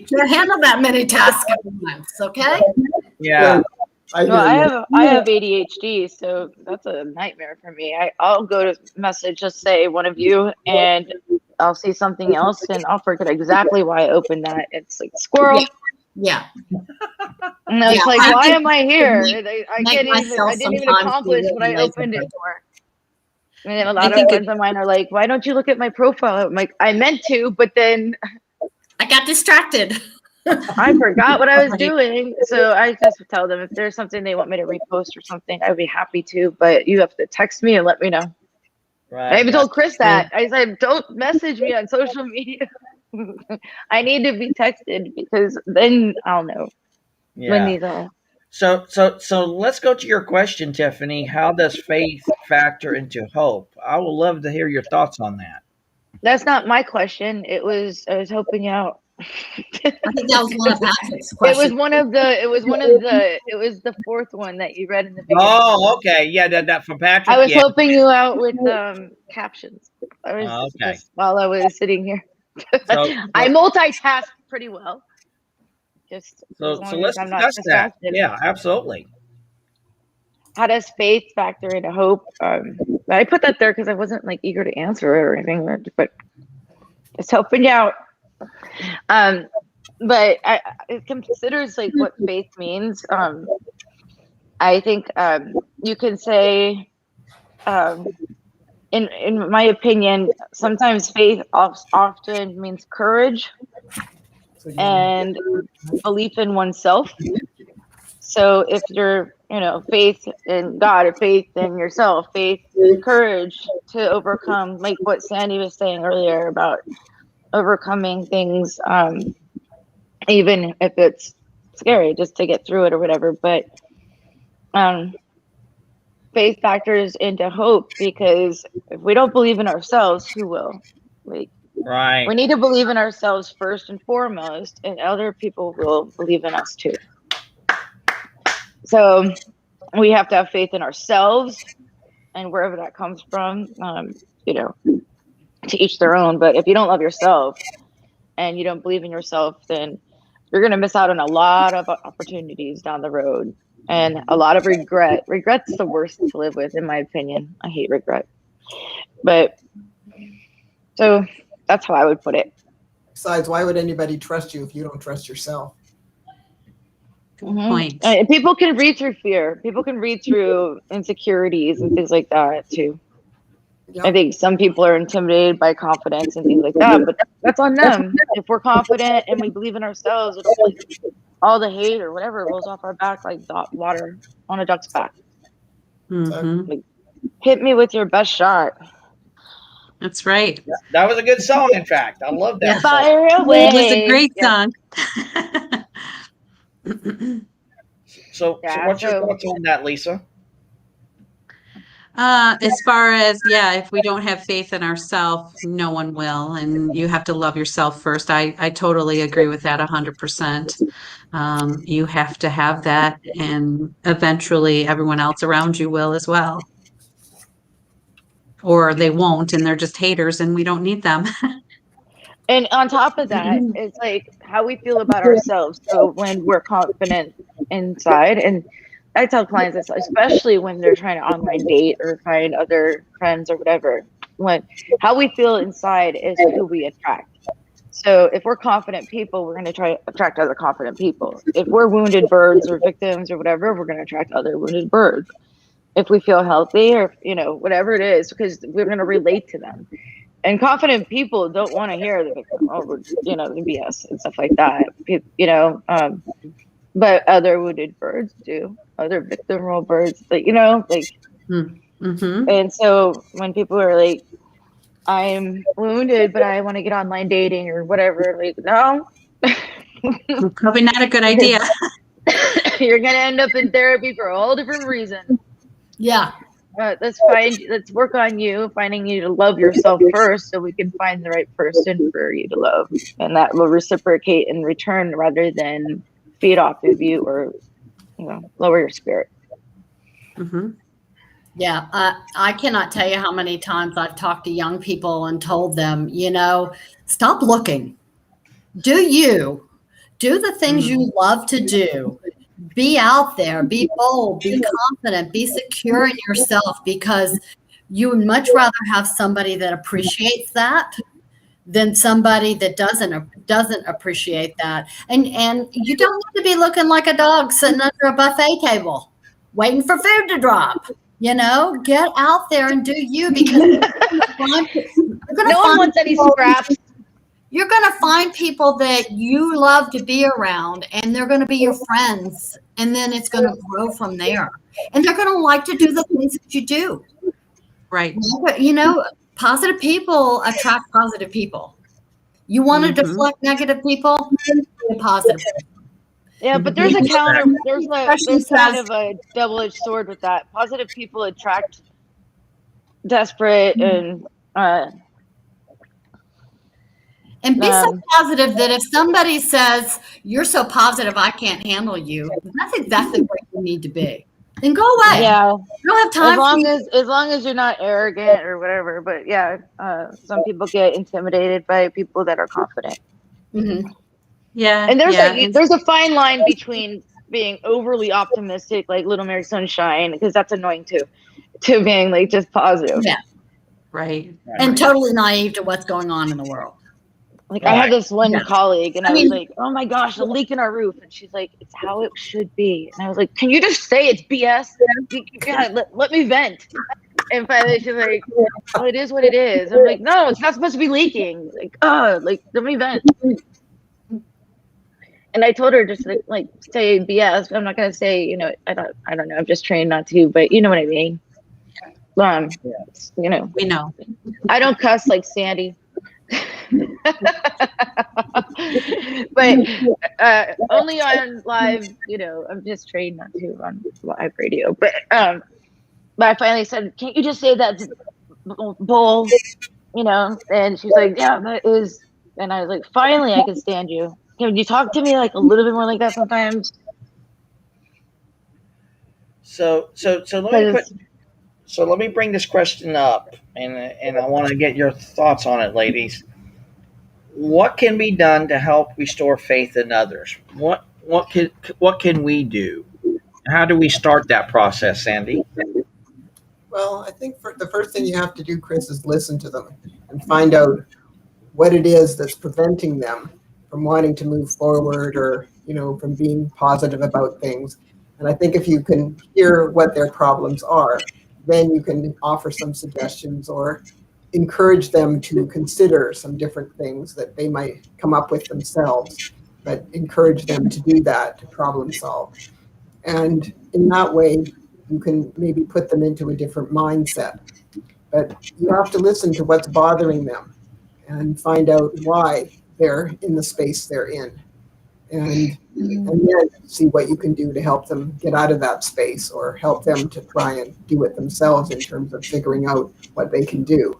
Speaker 4: Can't handle that many tasks at once, okay?
Speaker 1: Yeah.
Speaker 3: I have ADHD, so that's a nightmare for me. I'll go to message, just say one of you, and I'll see something else, and I'll forget exactly why I opened that. It's like squirrel.
Speaker 4: Yeah.
Speaker 3: And it's like, why am I here? I didn't even accomplish what I opened it for. And then a lot of friends of mine are like, why don't you look at my profile? I'm like, I meant to, but then
Speaker 4: I got distracted.
Speaker 3: I forgot what I was doing. So I just tell them if there's something they want me to repost or something, I'd be happy to, but you have to text me and let me know.
Speaker 1: Right.
Speaker 3: I even told Chris that. I said, don't message me on social media. I need to be texted because then I'll know when these are.
Speaker 1: So let's go to your question, Tiffany. How does faith factor into hope? I would love to hear your thoughts on that.
Speaker 3: That's not my question. I was helping you out.
Speaker 4: I think that was one of Patrick's questions.
Speaker 3: It was the fourth one that you read in the beginning.
Speaker 1: Oh, okay. Yeah, that from Patrick.
Speaker 3: I was helping you out with captions.
Speaker 1: Okay.
Speaker 3: Just while I was sitting here. I multitask pretty well.
Speaker 1: So let's discuss that. Yeah, absolutely.
Speaker 3: How does faith factor into hope? I put that there because I wasn't like eager to answer it or anything, but it's helping you out. But it considers like what faith means. I think you can say, in my opinion, sometimes faith often means courage and belief in oneself. So if you're, faith in God or faith in yourself, faith, courage to overcome, like what Sandy was saying earlier about overcoming things, even if it's scary, just to get through it or whatever. But faith factors into hope because if we don't believe in ourselves, who will?
Speaker 1: Right.
Speaker 3: We need to believe in ourselves first and foremost, and other people will believe in us too. So we have to have faith in ourselves, and wherever that comes from, to each their own. But if you don't love yourself and you don't believe in yourself, then you're going to miss out on a lot of opportunities down the road and a lot of regret. Regret's the worst to live with, in my opinion. I hate regret. But so that's how I would put it.
Speaker 2: Besides, why would anybody trust you if you don't trust yourself?
Speaker 5: Point.
Speaker 3: People can read through fear. People can read through insecurities and things like that too. Yep. I think some people are intimidated by confidence and things like that, but that's on them. If we're confident and we believe in ourselves, all the hate or whatever rolls off our back like water on a duck's back.
Speaker 5: Mm-hmm.
Speaker 3: Hit me with your best shot.
Speaker 5: That's right.
Speaker 1: That was a good song, in fact. I love that.
Speaker 3: Fire away.
Speaker 5: It was a great song.
Speaker 1: So what's your thoughts on that, Lisa?
Speaker 5: As far as, if we don't have faith in ourselves, no one will. And you have to love yourself first. I totally agree with that 100%. You have to have that, and eventually everyone else around you will as well. or they won't, and they're just haters, and we don't need them.
Speaker 3: And on top of that, it's like how we feel about ourselves. So when we're confident inside, and I tell clients this, especially when they're trying to online date or find other friends or whatever, how we feel inside is who we attract. So if we're confident people, we're going to try to attract other confident people. If we're wounded birds or victims or whatever, we're going to attract other wounded birds. If we feel healthy or, whatever it is, because we're going to relate to them. And confident people don't want to hear the victim, the BS and stuff like that, but other wounded birds do, other victim role birds, but and so when people are like, I'm wounded, but I want to get online dating or whatever, like, no.
Speaker 5: Probably not a good idea.
Speaker 3: You're going to end up in therapy for a whole different reason.
Speaker 4: Yeah.
Speaker 3: Let's work on you, finding you to love yourself first so we can find the right person for you to love. And that will reciprocate in return rather than feed off of you or, lower your spirit.
Speaker 5: Mm-hmm.
Speaker 4: Yeah. I cannot tell you how many times I've talked to young people and told them, stop looking. Do the things you love to do. Be out there, be bold, be confident, be secure in yourself, because you would much rather have somebody that appreciates that than somebody that doesn't appreciate that. And you don't need to be looking like a dog sitting under a buffet table waiting for food to drop. Get out there and do you, because
Speaker 3: no one wants any scraps.
Speaker 4: You're going to find people that you love to be around, and they're going to be your friends, and then it's going to grow from there. And they're going to like to do the things that you do.
Speaker 5: Right.
Speaker 4: Positive people attract positive people. You want to deflect negative people, be positive.
Speaker 3: Yeah, but there's there's kind of a double-edged sword with that. Positive people attract desperate
Speaker 4: and be so positive that if somebody says, you're so positive, I can't handle you, that's exactly where you need to be. Then go away.
Speaker 3: Yeah.
Speaker 4: You don't have time.
Speaker 3: As long as you're not arrogant or whatever. But yeah, some people get intimidated by people that are confident.
Speaker 4: Mm-hmm.
Speaker 3: Yeah. And there's a fine line between being overly optimistic, like Little Mary Sunshine, because that's annoying too, to being like just positive.
Speaker 4: Yeah.
Speaker 5: Right.
Speaker 4: And totally naive to what's going on in the world.
Speaker 3: Like I had this one colleague, and I was like, "Oh my gosh, a leak in our roof," and she's like, "It's how it should be." And I was like, "Can you just say it's BS? Let me vent." And finally, she's like, "Well, it is what it is." I'm like, "No, it's not supposed to be leaking." Like, let me vent. And I told her just like say BS. I'm not gonna say, I don't know. I'm just trained not to, but you know what I mean.
Speaker 5: We know.
Speaker 3: I don't cuss like Sandy. But only on live, I'm just trained not to on live radio. But I finally said, "Can't you just say that bull?" And she's like, "Yeah, that is." And I was like, "Finally, I can stand you. Can you talk to me like a little bit more like that sometimes?"
Speaker 1: So let me bring this question up, and I want to get your thoughts on it, ladies. What can be done to help restore faith in others? What can we do? How do we start that process, Sandy?
Speaker 2: Well, I think the first thing you have to do, Chris, is listen to them and find out what it is that's preventing them from wanting to move forward or, from being positive about things. And I think if you can hear what their problems are, then you can offer some suggestions or encourage them to consider some different things that they might come up with themselves, but encourage them to do that, to problem solve. And in that way, you can maybe put them into a different mindset. But you have to listen to what's bothering them and find out why they're in the space they're in. And then see what you can do to help them get out of that space or help them to try and do it themselves in terms of figuring out what they can do.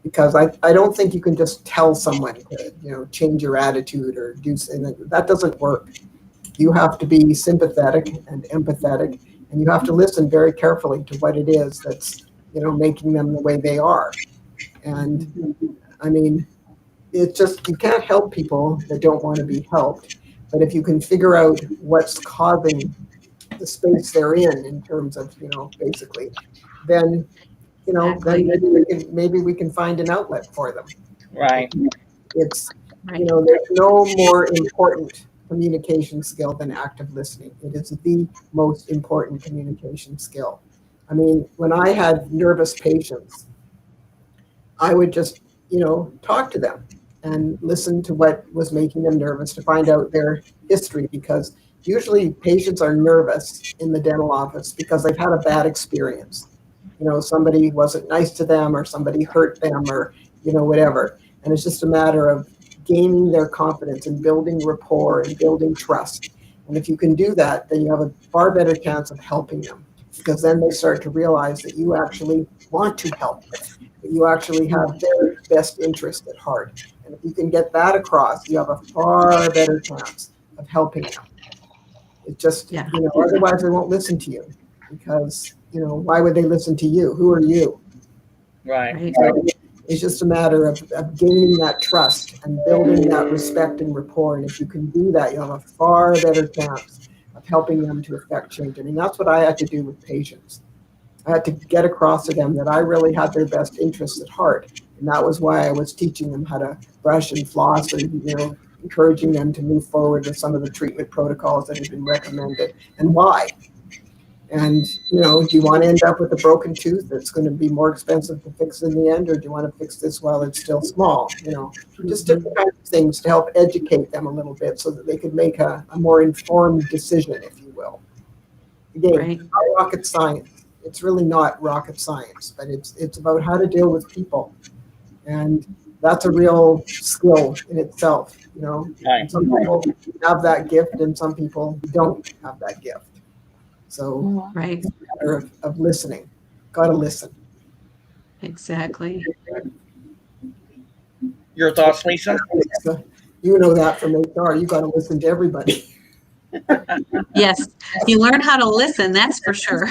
Speaker 2: Because I don't think you can just tell someone to, change your attitude or do something. That doesn't work. You have to be sympathetic and empathetic, and you have to listen very carefully to what it is that's making them the way they are. And I mean, it's just, you can't help people that don't want to be helped. But if you can figure out what's causing the space they're in terms of, basically, then,
Speaker 5: Exactly.
Speaker 2: then maybe we can find an outlet for them.
Speaker 1: Right.
Speaker 2: It's,
Speaker 5: Right.
Speaker 2: there's no more important communication skill than active listening. It is the most important communication skill. I mean, when I had nervous patients, I would just, talk to them and listen to what was making them nervous to find out their history, because usually patients are nervous in the dental office because they've had a bad experience. Somebody wasn't nice to them, or somebody hurt them, or, whatever. And it's just a matter of gaining their confidence and building rapport and building trust. And if you can do that, then you have a far better chance of helping them, because then they start to realize that you actually want to help them, that you actually have their best interest at heart. And if you can get that across, you have a far better chance of helping them. It just, otherwise they won't listen to you, because, why would they listen to you? Who are you?
Speaker 1: Right.
Speaker 2: So it's just a matter of gaining that trust and building that respect and rapport. And if you can do that, you'll have a far better chance of helping them to affect change. I mean, that's what I had to do with patients. I had to get across to them that I really had their best interests at heart. And that was why I was teaching them how to brush and floss, and, encouraging them to move forward with some of the treatment protocols that have been recommended, and why. And, do you want to end up with a broken tooth that's going to be more expensive to fix in the end, or do you want to fix this while it's still small? Just different kinds of things to help educate them a little bit so that they could make a more informed decision, if you will. Again, it's not rocket science. It's really not rocket science, but it's about how to deal with people. And that's a real skill in itself,
Speaker 1: Right.
Speaker 2: Some people have that gift and some people don't have that gift. So
Speaker 5: Right.
Speaker 2: it's a matter of listening. Got to listen.
Speaker 5: Exactly.
Speaker 1: Your thoughts, Lisa?
Speaker 2: So, you know that from HR. You got to listen to everybody.
Speaker 5: Yes, you learn how to listen, that's for sure.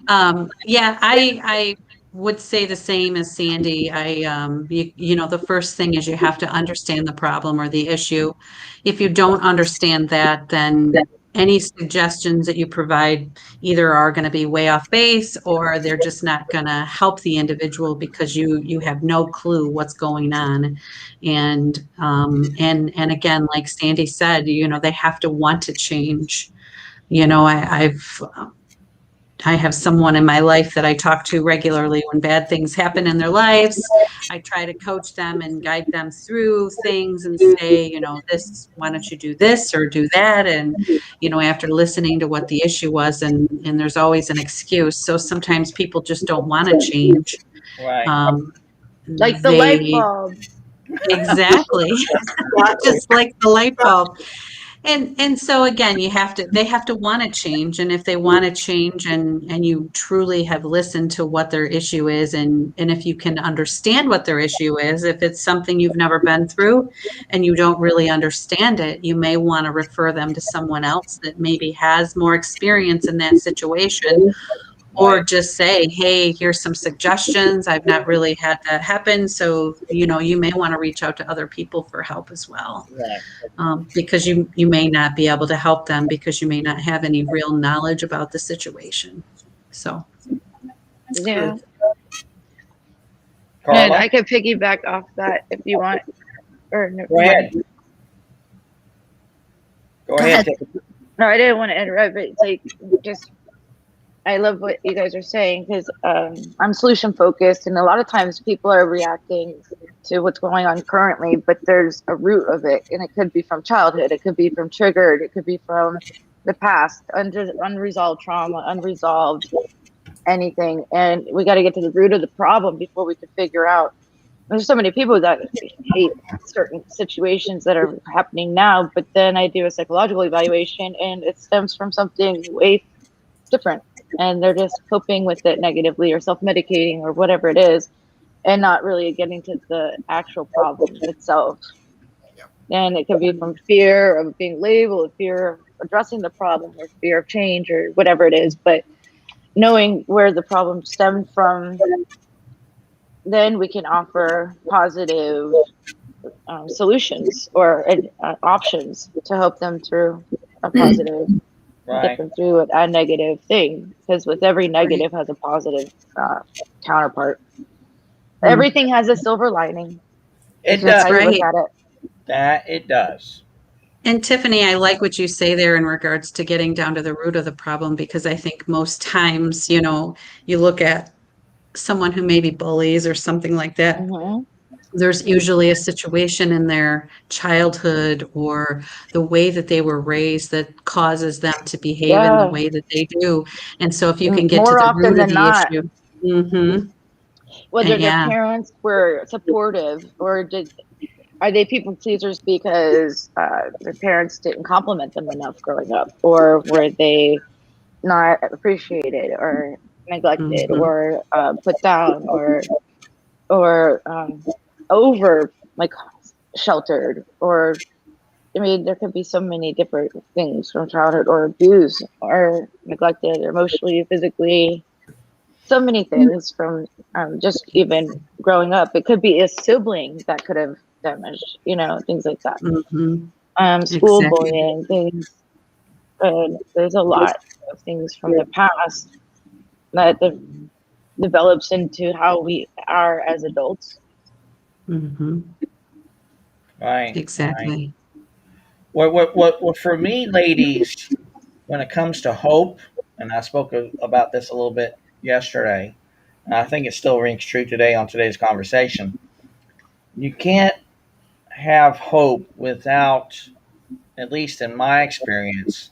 Speaker 5: I would say the same as Sandy. The first thing is you have to understand the problem or the issue. If you don't understand that, then any suggestions that you provide either are going to be way off base, or they're just not going to help the individual because you have no clue what's going on. And again, like Sandy said, they have to want to change. I have someone in my life that I talk to regularly when bad things happen in their lives. I try to coach them and guide them through things and say, why don't you do this or do that? And, after listening to what the issue was, and there's always an excuse. So sometimes people just don't want to change.
Speaker 1: Right.
Speaker 3: Like the light bulb.
Speaker 5: Exactly. Just like the light bulb. And so again, they have to want to change. And if they want to change and you truly have listened to what their issue is, and if you can understand what their issue is, if it's something you've never been through and you don't really understand it, you may want to refer them to someone else that maybe has more experience in that situation. Or just say, hey, here's some suggestions. I've not really had that happen. So, you may want to reach out to other people for help as well.
Speaker 1: Right.
Speaker 5: Because you may not be able to help them because you may not have any real knowledge about the situation. So.
Speaker 3: Yeah.
Speaker 1: Carla?
Speaker 3: And I could piggyback off that if you want. Or no,
Speaker 1: Go ahead. Go ahead.
Speaker 3: No, I didn't want to interrupt, but it's like just I love what you guys are saying, because I'm solution focused, and a lot of times people are reacting to what's going on currently, but there's a root of it, and it could be from childhood, it could be from triggered, it could be from the past, unresolved trauma, unresolved anything, and we got to get to the root of the problem before we can figure out. There's so many people that hate certain situations that are happening now, but then I do a psychological evaluation, and it stems from something way different. And they're just coping with it negatively or self-medicating or whatever it is, and not really getting to the actual problem itself. And it could be from fear of being labeled, fear of addressing the problem, or fear of change, or whatever it is. But knowing where the problem stemmed from, then we can offer positive solutions or options to help them through a positive, get
Speaker 1: Right.
Speaker 3: them through a negative thing. Because with every negative has a positive counterpart. Everything has a silver lining. It's
Speaker 1: It
Speaker 3: just
Speaker 1: does.
Speaker 3: how you look
Speaker 5: Right.
Speaker 3: at it.
Speaker 1: That it does.
Speaker 5: And Tiffany, I like what you say there in regards to getting down to the root of the problem, because I think most times, you know, you look at someone who maybe bullies or something like that.
Speaker 3: Mm-hmm.
Speaker 5: There's usually a situation in their childhood or the way that they were raised that causes them to behave in the
Speaker 3: Yeah,
Speaker 5: way that they do. And so if you can get to
Speaker 3: more
Speaker 5: the
Speaker 3: often
Speaker 5: root of
Speaker 3: than
Speaker 5: the
Speaker 3: not,
Speaker 5: issue, mm-hmm,
Speaker 3: whether their
Speaker 5: yeah,
Speaker 3: parents were supportive or are they people pleasers because their parents didn't compliment them enough growing up, or were they not appreciated or neglected
Speaker 5: mm-hmm,
Speaker 3: or put down or over like sheltered, or I mean there could be so many different things from childhood, or abused or neglected emotionally, physically, so many things from just even growing up. It could be a sibling that could have damaged, things like that.
Speaker 5: mm-hmm,
Speaker 3: School
Speaker 5: exactly.
Speaker 3: bullying, things. And there's a lot of things from the past that develops into how we are as adults.
Speaker 5: Mm-hmm,
Speaker 1: Right. Right.
Speaker 5: exactly.
Speaker 1: What for me, ladies, when it comes to hope, and I spoke about this a little bit yesterday, and I think it still rings true today on today's conversation. You can't have hope without, at least in my experience,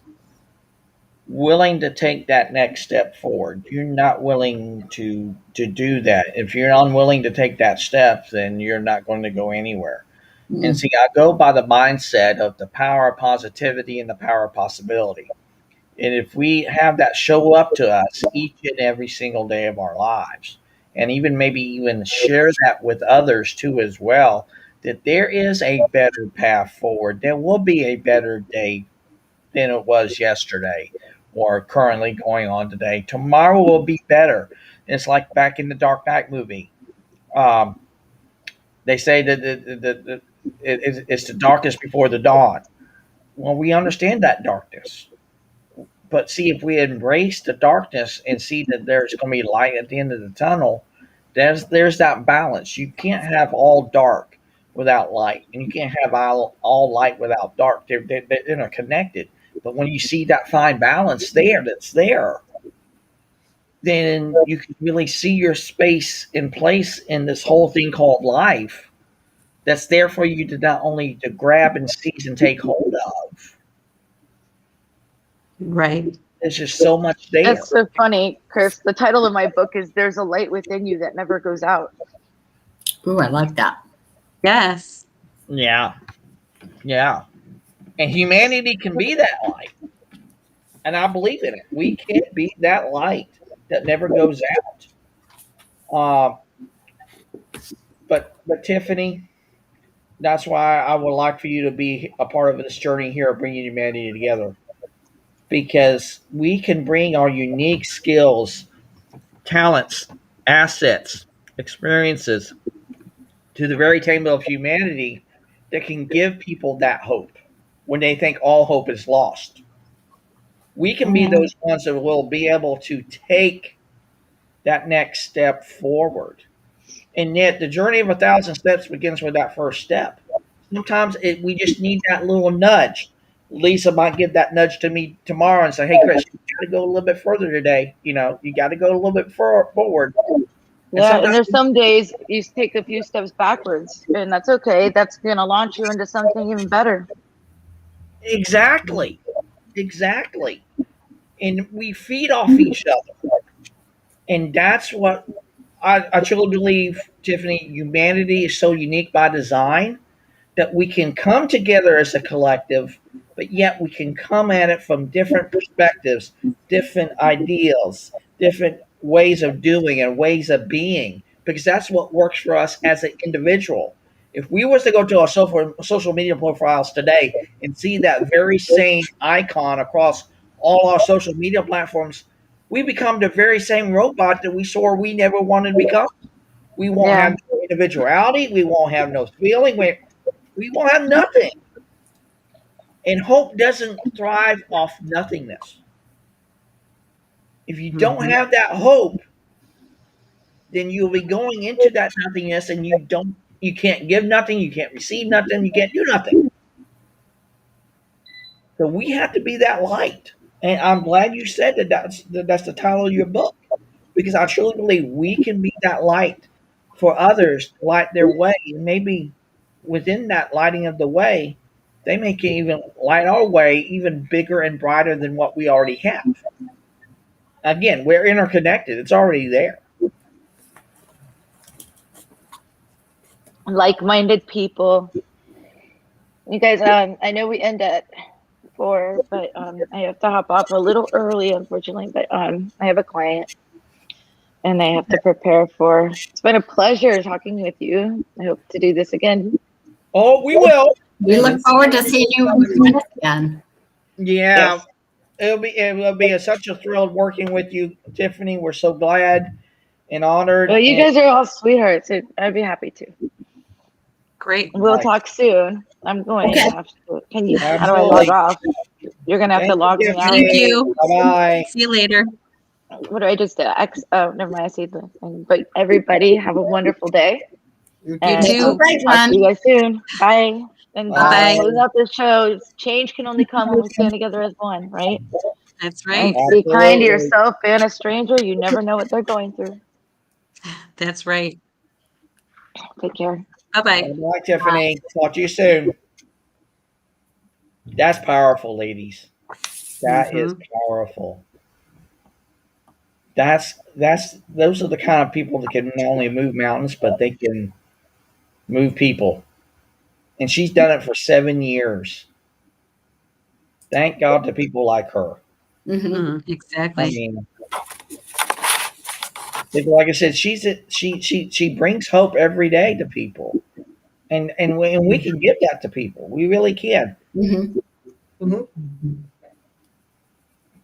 Speaker 1: willing to take that next step forward. You're not willing to do that. If you're unwilling to take that step, then you're not going to go anywhere. And see, I go by the mindset of the power of positivity and the power of possibility. And if we have that show up to us each and every single day of our lives, and even maybe even share that with others too as well, that there is a better path forward. There will be a better day than it was yesterday or currently going on today. Tomorrow will be better. It's like back in the Dark Knight movie. Um, they say that it's the darkness before the dawn. Well, we understand that darkness. But see, if we embrace the darkness and see that there's going to be light at the end of the tunnel, there's that balance. You can't have all dark without light, and you can't have all light without dark. They're interconnected. But when you see that fine balance that's there, then you can really see your space in place in this whole thing called life. That's there for you to not only to grab and seize and take hold of.
Speaker 5: Right.
Speaker 1: There's just so much there.
Speaker 3: That's so funny, Chris. The title of my book is "There's a Light Within You That Never Goes Out."
Speaker 4: Ooh, I like that.
Speaker 5: Yes.
Speaker 1: Yeah, yeah. And humanity can be that light. And I believe in it. We can be that light that never goes out. Uh, but Tiffany, that's why I would like for you to be a part of this journey here of bringing humanity together. Because we can bring our unique skills, talents, assets, experiences to the very table of humanity that can give people that hope when they think all hope is lost. We can be
Speaker 3: Mm-hmm.
Speaker 1: those ones that will be able to take that next step forward. And yet, the journey of 1,000 steps begins with that first step. Sometimes we just need that little nudge. Lisa might give that nudge to me tomorrow and say, "Hey, Chris, you got to go a little bit further today. You got to go a little bit forward." And
Speaker 3: Yeah, and
Speaker 1: sometimes,
Speaker 3: there's some days you take a few steps backwards, and that's okay. That's going to launch you into something even better.
Speaker 1: exactly, exactly. And we feed off each other. And that's what I truly believe, Tiffany, humanity is so unique by design that we can come together as a collective, but yet we can come at it from different perspectives, different ideals, different ways of doing and ways of being, because that's what works for us as an individual. If we was to go to our social media profiles today and see that very same icon across all our social media platforms, we become the very same robot that we swore we never wanted to become. We won't
Speaker 3: Yeah.
Speaker 1: have no individuality. We won't have no feeling. We won't have nothing. And hope doesn't thrive off nothingness. If you don't have that hope, then you'll be going into that nothingness, and you can't give nothing, you can't receive nothing, you can't do nothing. So we have to be that light. And I'm glad you said that's the title of your book, because I truly believe we can be that light for others to light their way. And maybe within that lighting of the way, they may can even light our way even bigger and brighter than what we already have. Again, we're interconnected. It's already there.
Speaker 3: Like-minded people. You guys, I know we end at 4, but I have to hop off a little early, unfortunately. But I have a client, and I have to prepare for. It's been a pleasure talking with you. I hope to do this again.
Speaker 1: Oh, we will.
Speaker 4: We look forward to seeing you again.
Speaker 1: Yeah,
Speaker 3: Yes.
Speaker 1: it'll be such a thrill working with you, Tiffany. We're so glad and honored.
Speaker 3: Well, you
Speaker 1: and,
Speaker 3: guys are all sweethearts, so I'd be happy to.
Speaker 5: Great.
Speaker 3: We'll
Speaker 1: Nice.
Speaker 3: talk soon. I'm going to have to. Can you? How do I
Speaker 1: Absolutely.
Speaker 3: log off? You're gonna have to
Speaker 1: Thank
Speaker 3: log
Speaker 1: you,
Speaker 3: me out.
Speaker 5: Thank you.
Speaker 1: Bye.
Speaker 5: See you later.
Speaker 3: What do I just do? Oh, never mind. I see the thing. But everybody have a wonderful day.
Speaker 2: You
Speaker 3: And
Speaker 5: too.
Speaker 3: I'll talk to you guys soon. Bye. And
Speaker 1: Bye.
Speaker 3: closing out the show. Change can only come when we stand together as one, right?
Speaker 5: That's
Speaker 3: And
Speaker 5: right.
Speaker 3: be kind to
Speaker 1: Absolutely.
Speaker 3: yourself and a stranger. You never know what they're going through.
Speaker 5: That's right.
Speaker 3: Take care.
Speaker 5: Bye-bye.
Speaker 1: Bye, Tiffany. Talk to you soon. That's powerful, ladies. That is powerful. Those are the kind of people that can not only move mountains, but they can move people. And she's done it for 7 years. Thank God to people like her. I
Speaker 5: Exactly.
Speaker 1: mean, like I said, she brings hope every day to people, and we can give that to people. We really can.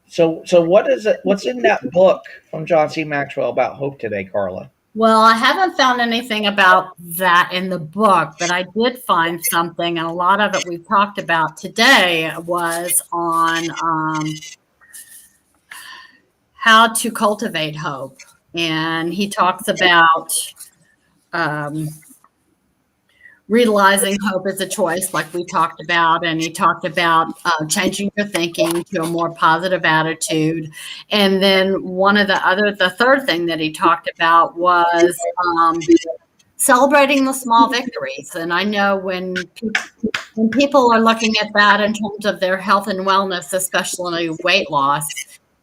Speaker 1: So what is it? What's in that book from John C. Maxwell about hope today, Carla?
Speaker 4: Well, I haven't found anything about that in the book, but I did find something, and a lot of it we've talked about today was on how to cultivate hope. And he talks about realizing hope is a choice, like we talked about. And he talked about changing your thinking to a more positive attitude. And then the third thing that he talked about was celebrating the small victories. And I know when people are looking at that in terms of their health and wellness, especially weight loss,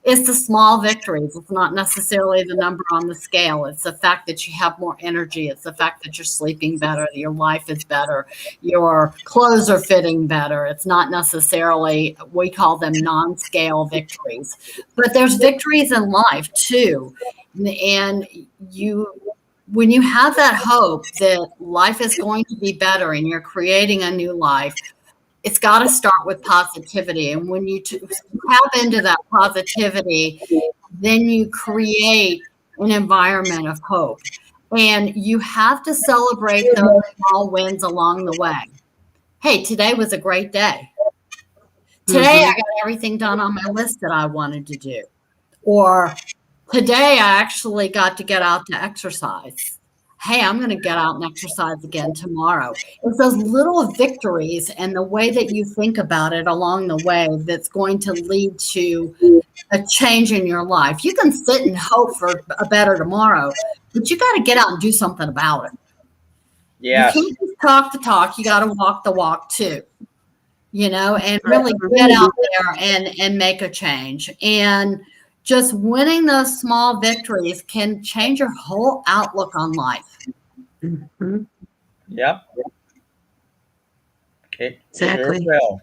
Speaker 4: it's the small victories. It's not necessarily the number on the scale. It's the fact that you have more energy. It's the fact that you're sleeping better, that your life is better, your clothes are fitting better. It's not necessarily, we call them non-scale victories. But there's victories in life too. And when you have that hope that life is going to be better and you're creating a new life, it's got to start with positivity. And when you tap into that positivity, then you create an environment of hope. And you have to celebrate those small wins along the way. Hey, today was a great day. Today I got everything done on my list that I wanted to do. Or today I actually got to get out to exercise. Hey, I'm going to get out and exercise again tomorrow. It's those little victories and the way that you think about it along the way that's going to lead to a change in your life. You can sit and hope for a better tomorrow, but you got to get out and do something about it.
Speaker 1: Yes.
Speaker 4: You can't just talk the talk. You got to walk the walk too, and really get out there and make a change. And just winning those small victories can change your whole outlook on life.
Speaker 1: Yep. It
Speaker 5: Exactly.
Speaker 1: sure will.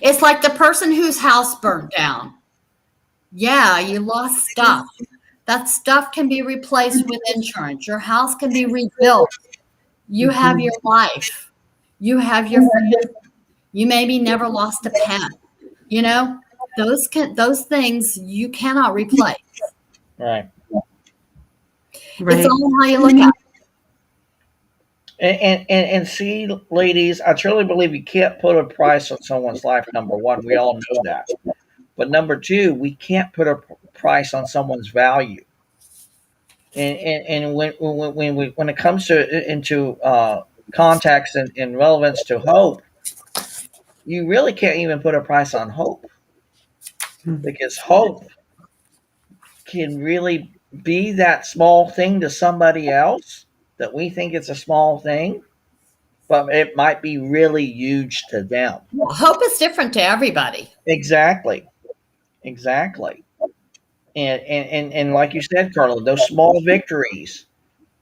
Speaker 4: It's like the person whose house burnt down. Yeah, you lost stuff. That stuff can be replaced with insurance. Your house can be rebuilt. You have your life. You have your friends. You maybe never lost a pet. those things you cannot replace.
Speaker 1: Right.
Speaker 4: It's all how you look at it.
Speaker 1: And see, ladies, I truly believe you can't put a price on someone's life. Number one, we all know that. But number two, we can't put a price on someone's value. And when it comes to into context and relevance to hope, you really can't even put a price on hope, because hope can really be that small thing to somebody else that we think it's a small thing, but it might be really huge to them.
Speaker 4: Hope is different to everybody.
Speaker 1: Exactly. And like you said, Carla, those small victories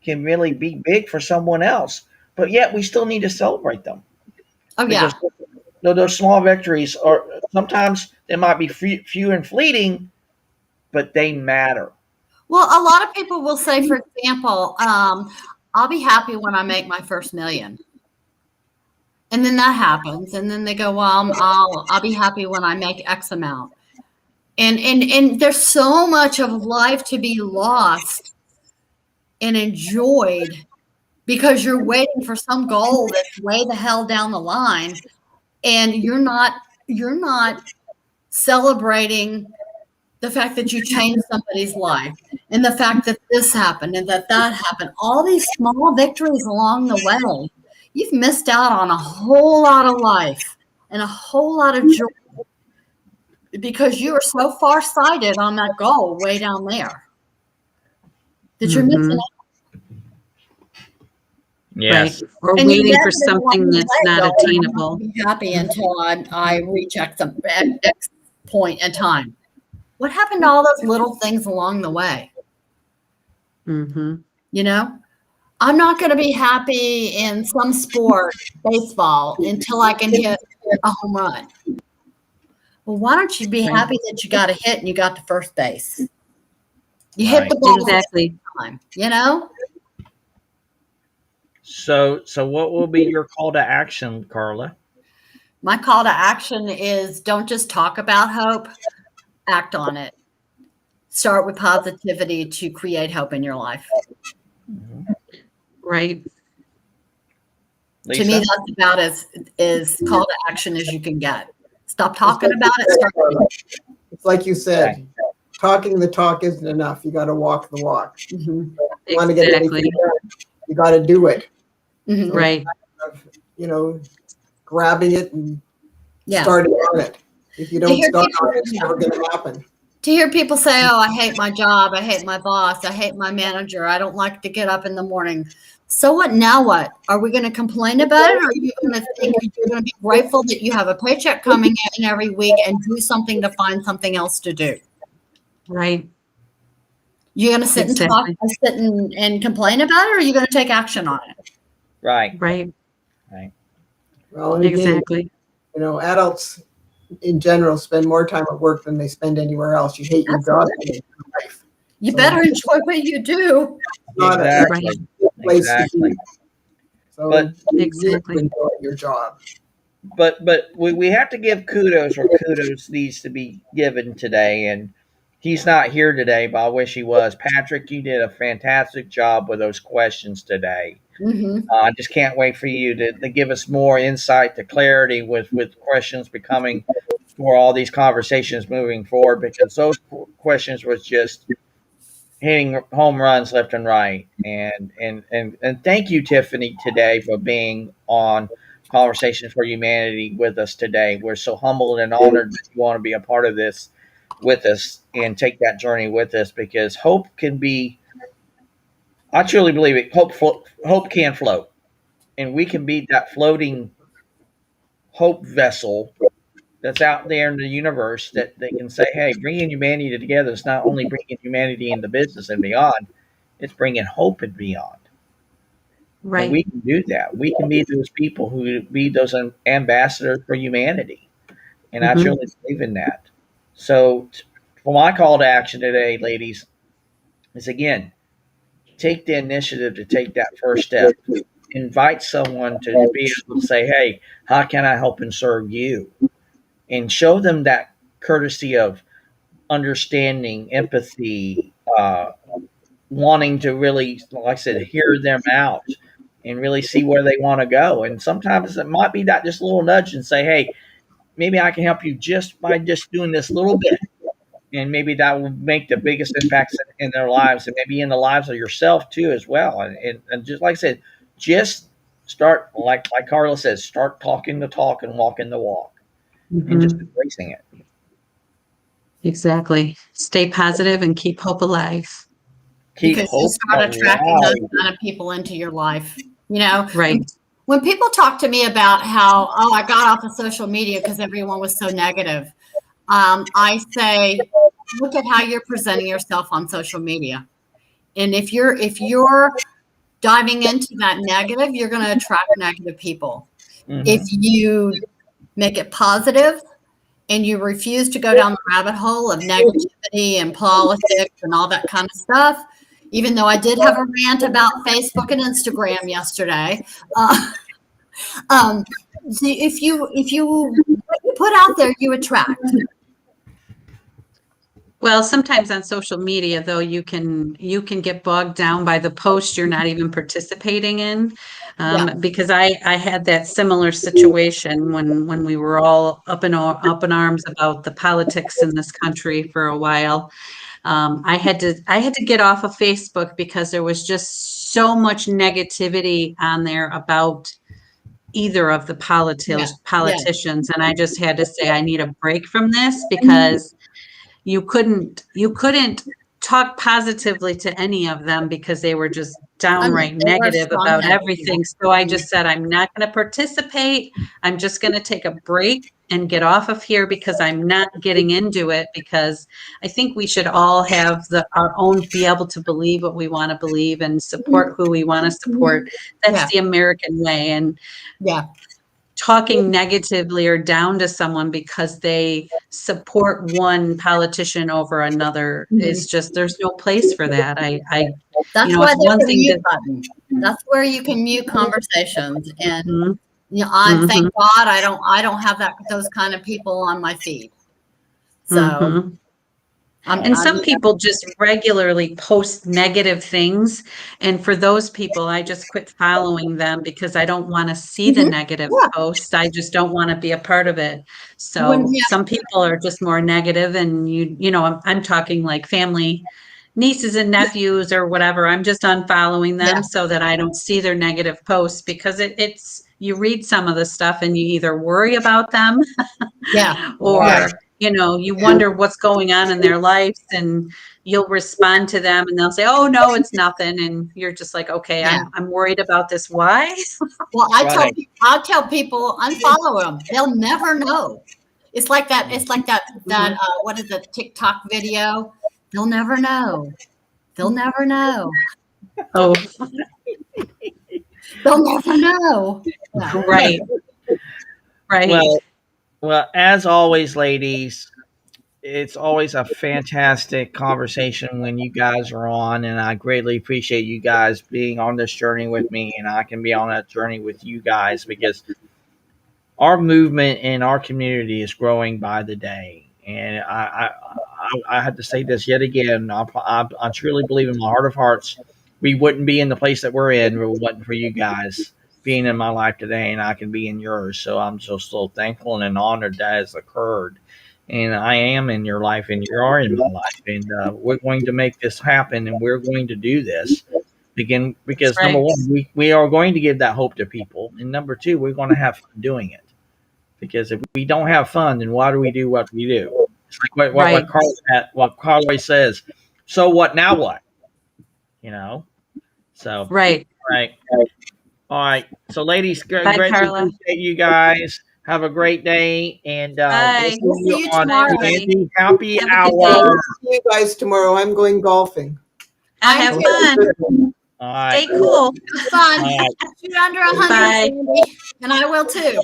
Speaker 1: can really be big for someone else, but yet we still need to celebrate them.
Speaker 4: Oh, yeah.
Speaker 1: Because those small victories are sometimes they might be few and fleeting, but they matter.
Speaker 4: Well, a lot of people will say, for example, I'll be happy when I make my first million. And then that happens. And then they go, well, I'll be happy when I make X amount. And there's so much of life to be lost and enjoyed because you're waiting for some goal that's way the hell down the line. And you're not celebrating the fact that you changed somebody's life and the fact that this happened and that happened. All these small victories along the way, you've missed out on a whole lot of life and a whole lot of joy because you are so far-sighted on that goal way down there that you're missing out.
Speaker 1: Yes.
Speaker 5: Right. Or
Speaker 4: And
Speaker 5: waiting for something that's not attainable.
Speaker 4: I'll be happy until I reach X point in time. What happened to all those little things along the way?
Speaker 5: Mm-hmm.
Speaker 4: You know, I'm not going to be happy in some sport, baseball, until I can hit a home run. Well, why don't you be happy that you got a hit and you got to first base? You hit the ball
Speaker 5: exactly.
Speaker 4: time, you know?
Speaker 1: So what will be your call to action, Carla?
Speaker 4: My call to action is don't just talk about hope, act on it. Start with positivity to create hope in your life.
Speaker 5: Right.
Speaker 1: Lisa?
Speaker 4: To me, that's about as call to action as you can get. Stop talking about it. Start doing it.
Speaker 2: It's like you said, talking the talk isn't enough. You got to walk the walk.
Speaker 4: Mm-hmm.
Speaker 2: You want to get anything done, you got to do it.
Speaker 4: Mm-hmm.
Speaker 2: So,
Speaker 5: Right.
Speaker 2: you know, grabbing it and
Speaker 4: Yeah.
Speaker 2: starting on it. If you don't start on it, it's never going to happen.
Speaker 4: To hear people say, oh, I hate my job, I hate my boss, I hate my manager, I don't like to get up in the morning. So what? Now what? Are we going to complain about it? Or are you going to think you're going to be grateful that you have a paycheck coming in every week and do something to find something else to do?
Speaker 5: Right.
Speaker 4: You're going to sit and talk, sit and complain about it, or are you going to take action on it?
Speaker 1: Right.
Speaker 5: Right.
Speaker 2: Well, and again,
Speaker 5: Exactly.
Speaker 2: you know, adults in general spend more time at work than they spend anywhere else. You hate your job, you hate your life.
Speaker 4: You better enjoy what you do.
Speaker 2: Not a
Speaker 1: Exactly.
Speaker 2: place to
Speaker 1: Exactly.
Speaker 2: be. So
Speaker 1: But-
Speaker 2: you
Speaker 5: Exactly.
Speaker 2: really enjoy your job.
Speaker 1: But we have to give kudos where kudos needs to be given today, and he's not here today, but I wish he was. Patrick, you did a fantastic job with those questions today.
Speaker 4: Mm-hmm.
Speaker 1: I just can't wait for you to give us more insight to clarity with questions becoming for all these conversations moving forward, because those questions was just hitting home runs left and right. And thank you, Tiffany, today for being on Conversations for Humanity with us today. We're so humbled and honored that you want to be a part of this with us and take that journey with us, because hope can be, I truly believe it, hope can float, and we can be that floating hope vessel that's out there in the universe that they can say, hey, bringing humanity together is not only bringing humanity into business and beyond, it's bringing hope and beyond.
Speaker 5: Right.
Speaker 1: And we can do that. We can be those people who be those ambassadors for humanity. And I truly believe in that. So for my call to action today, ladies, is again, take the initiative to take that first step. Invite someone to be able to say, hey, how can I help and serve you? And show them that courtesy of understanding, empathy, wanting to really, like I said, hear them out and really see where they want to go. And sometimes it might be that just a little nudge and say, hey, maybe I can help you just by just doing this little bit. And maybe that will make the biggest impacts in their lives and maybe in the lives of yourself too as well. And just like I said, just start, like Carla says, start talking the talk and walking the walk and just embracing it.
Speaker 5: Exactly. Stay positive and keep hope alive.
Speaker 4: Because you start attracting those kind of people into your life. You know,
Speaker 5: right.
Speaker 4: When people talk to me about how, oh, I got off of social media because everyone was so negative, I say, look at how you're presenting yourself on social media. And if you're diving into that negative, you're going to attract negative people. Mm-hmm. If you make it positive and you refuse to go down the rabbit hole of negativity and politics and all that kind of stuff, even though I did have a rant about Facebook and Instagram yesterday, if you put out there, you attract.
Speaker 5: Well, sometimes on social media, though, you can get bogged down by the post you're not even participating in, because I had that similar situation when we were all up in arms about the politics in this country for a while. I had to get off of Facebook because there was just so much negativity on there about either of the politicians, and I just had to say I need a break from this because you couldn't talk positively to any of them because they were just downright negative about everything. So I just said, I'm not going to participate. I'm just going to take a break and get off of here because I'm not getting into it, because I think we should all have our own, be able to believe what we want to believe and support who we want to support. That's the American way. And talking negatively or down to someone because they support one politician over another is just, there's no place for that.
Speaker 4: That's why there's a mute button. That's where you can mute conversations. And I thank God I don't have those kind of people on my feed. So
Speaker 5: and some people just regularly post negative things. And for those people, I just quit following them because I don't want to see the negative posts. I just don't want to be a part of it. So some people are just more negative, and I'm talking like family, nieces and nephews or whatever. I'm just unfollowing them so that I don't see their negative posts, because it's you read some of the stuff and you either worry about them or you wonder what's going on in their lives, and you'll respond to them and they'll say, oh, no, it's nothing. And you're just like, okay, I'm worried about this. Why?
Speaker 4: Well, I'll tell people, unfollow them. They'll never know. It's like that. It's like that what is the TikTok video? They'll never know. They'll never know.
Speaker 5: Oh,
Speaker 4: they'll never know.
Speaker 5: Right.
Speaker 1: Well, as always, ladies, it's always a fantastic conversation when you guys are on, and I greatly appreciate you guys being on this journey with me, and I can be on that journey with you guys, because our movement in our community is growing by the day. And I had to say this yet again. I truly believe in my heart of hearts, we wouldn't be in the place that we're in if it wasn't for you guys being in my life today, and I can be in yours. So I'm just so thankful and honored that has occurred. And I am in your life, and you are in my life. And we're going to make this happen, and we're going to do this. Again, because number one, we are going to give that hope to people. And number two, we're going to have fun doing it. Because if we don't have fun, then why do we do what we do? It's like what Carla says. So what? Now what? So
Speaker 5: right.
Speaker 1: All right. So, ladies,
Speaker 5: Bye,
Speaker 1: great to
Speaker 5: Carla.
Speaker 1: appreciate you guys. Have a great day, and
Speaker 4: we'll see you
Speaker 1: on
Speaker 4: tomorrow.
Speaker 1: Andy Happy Hour.
Speaker 2: See you guys tomorrow. I'm going golfing.
Speaker 5: Have fun.
Speaker 1: All right.
Speaker 5: Stay cool.
Speaker 4: Have fun.
Speaker 1: All right.
Speaker 4: Shoot under 100, Sandy, and I will too.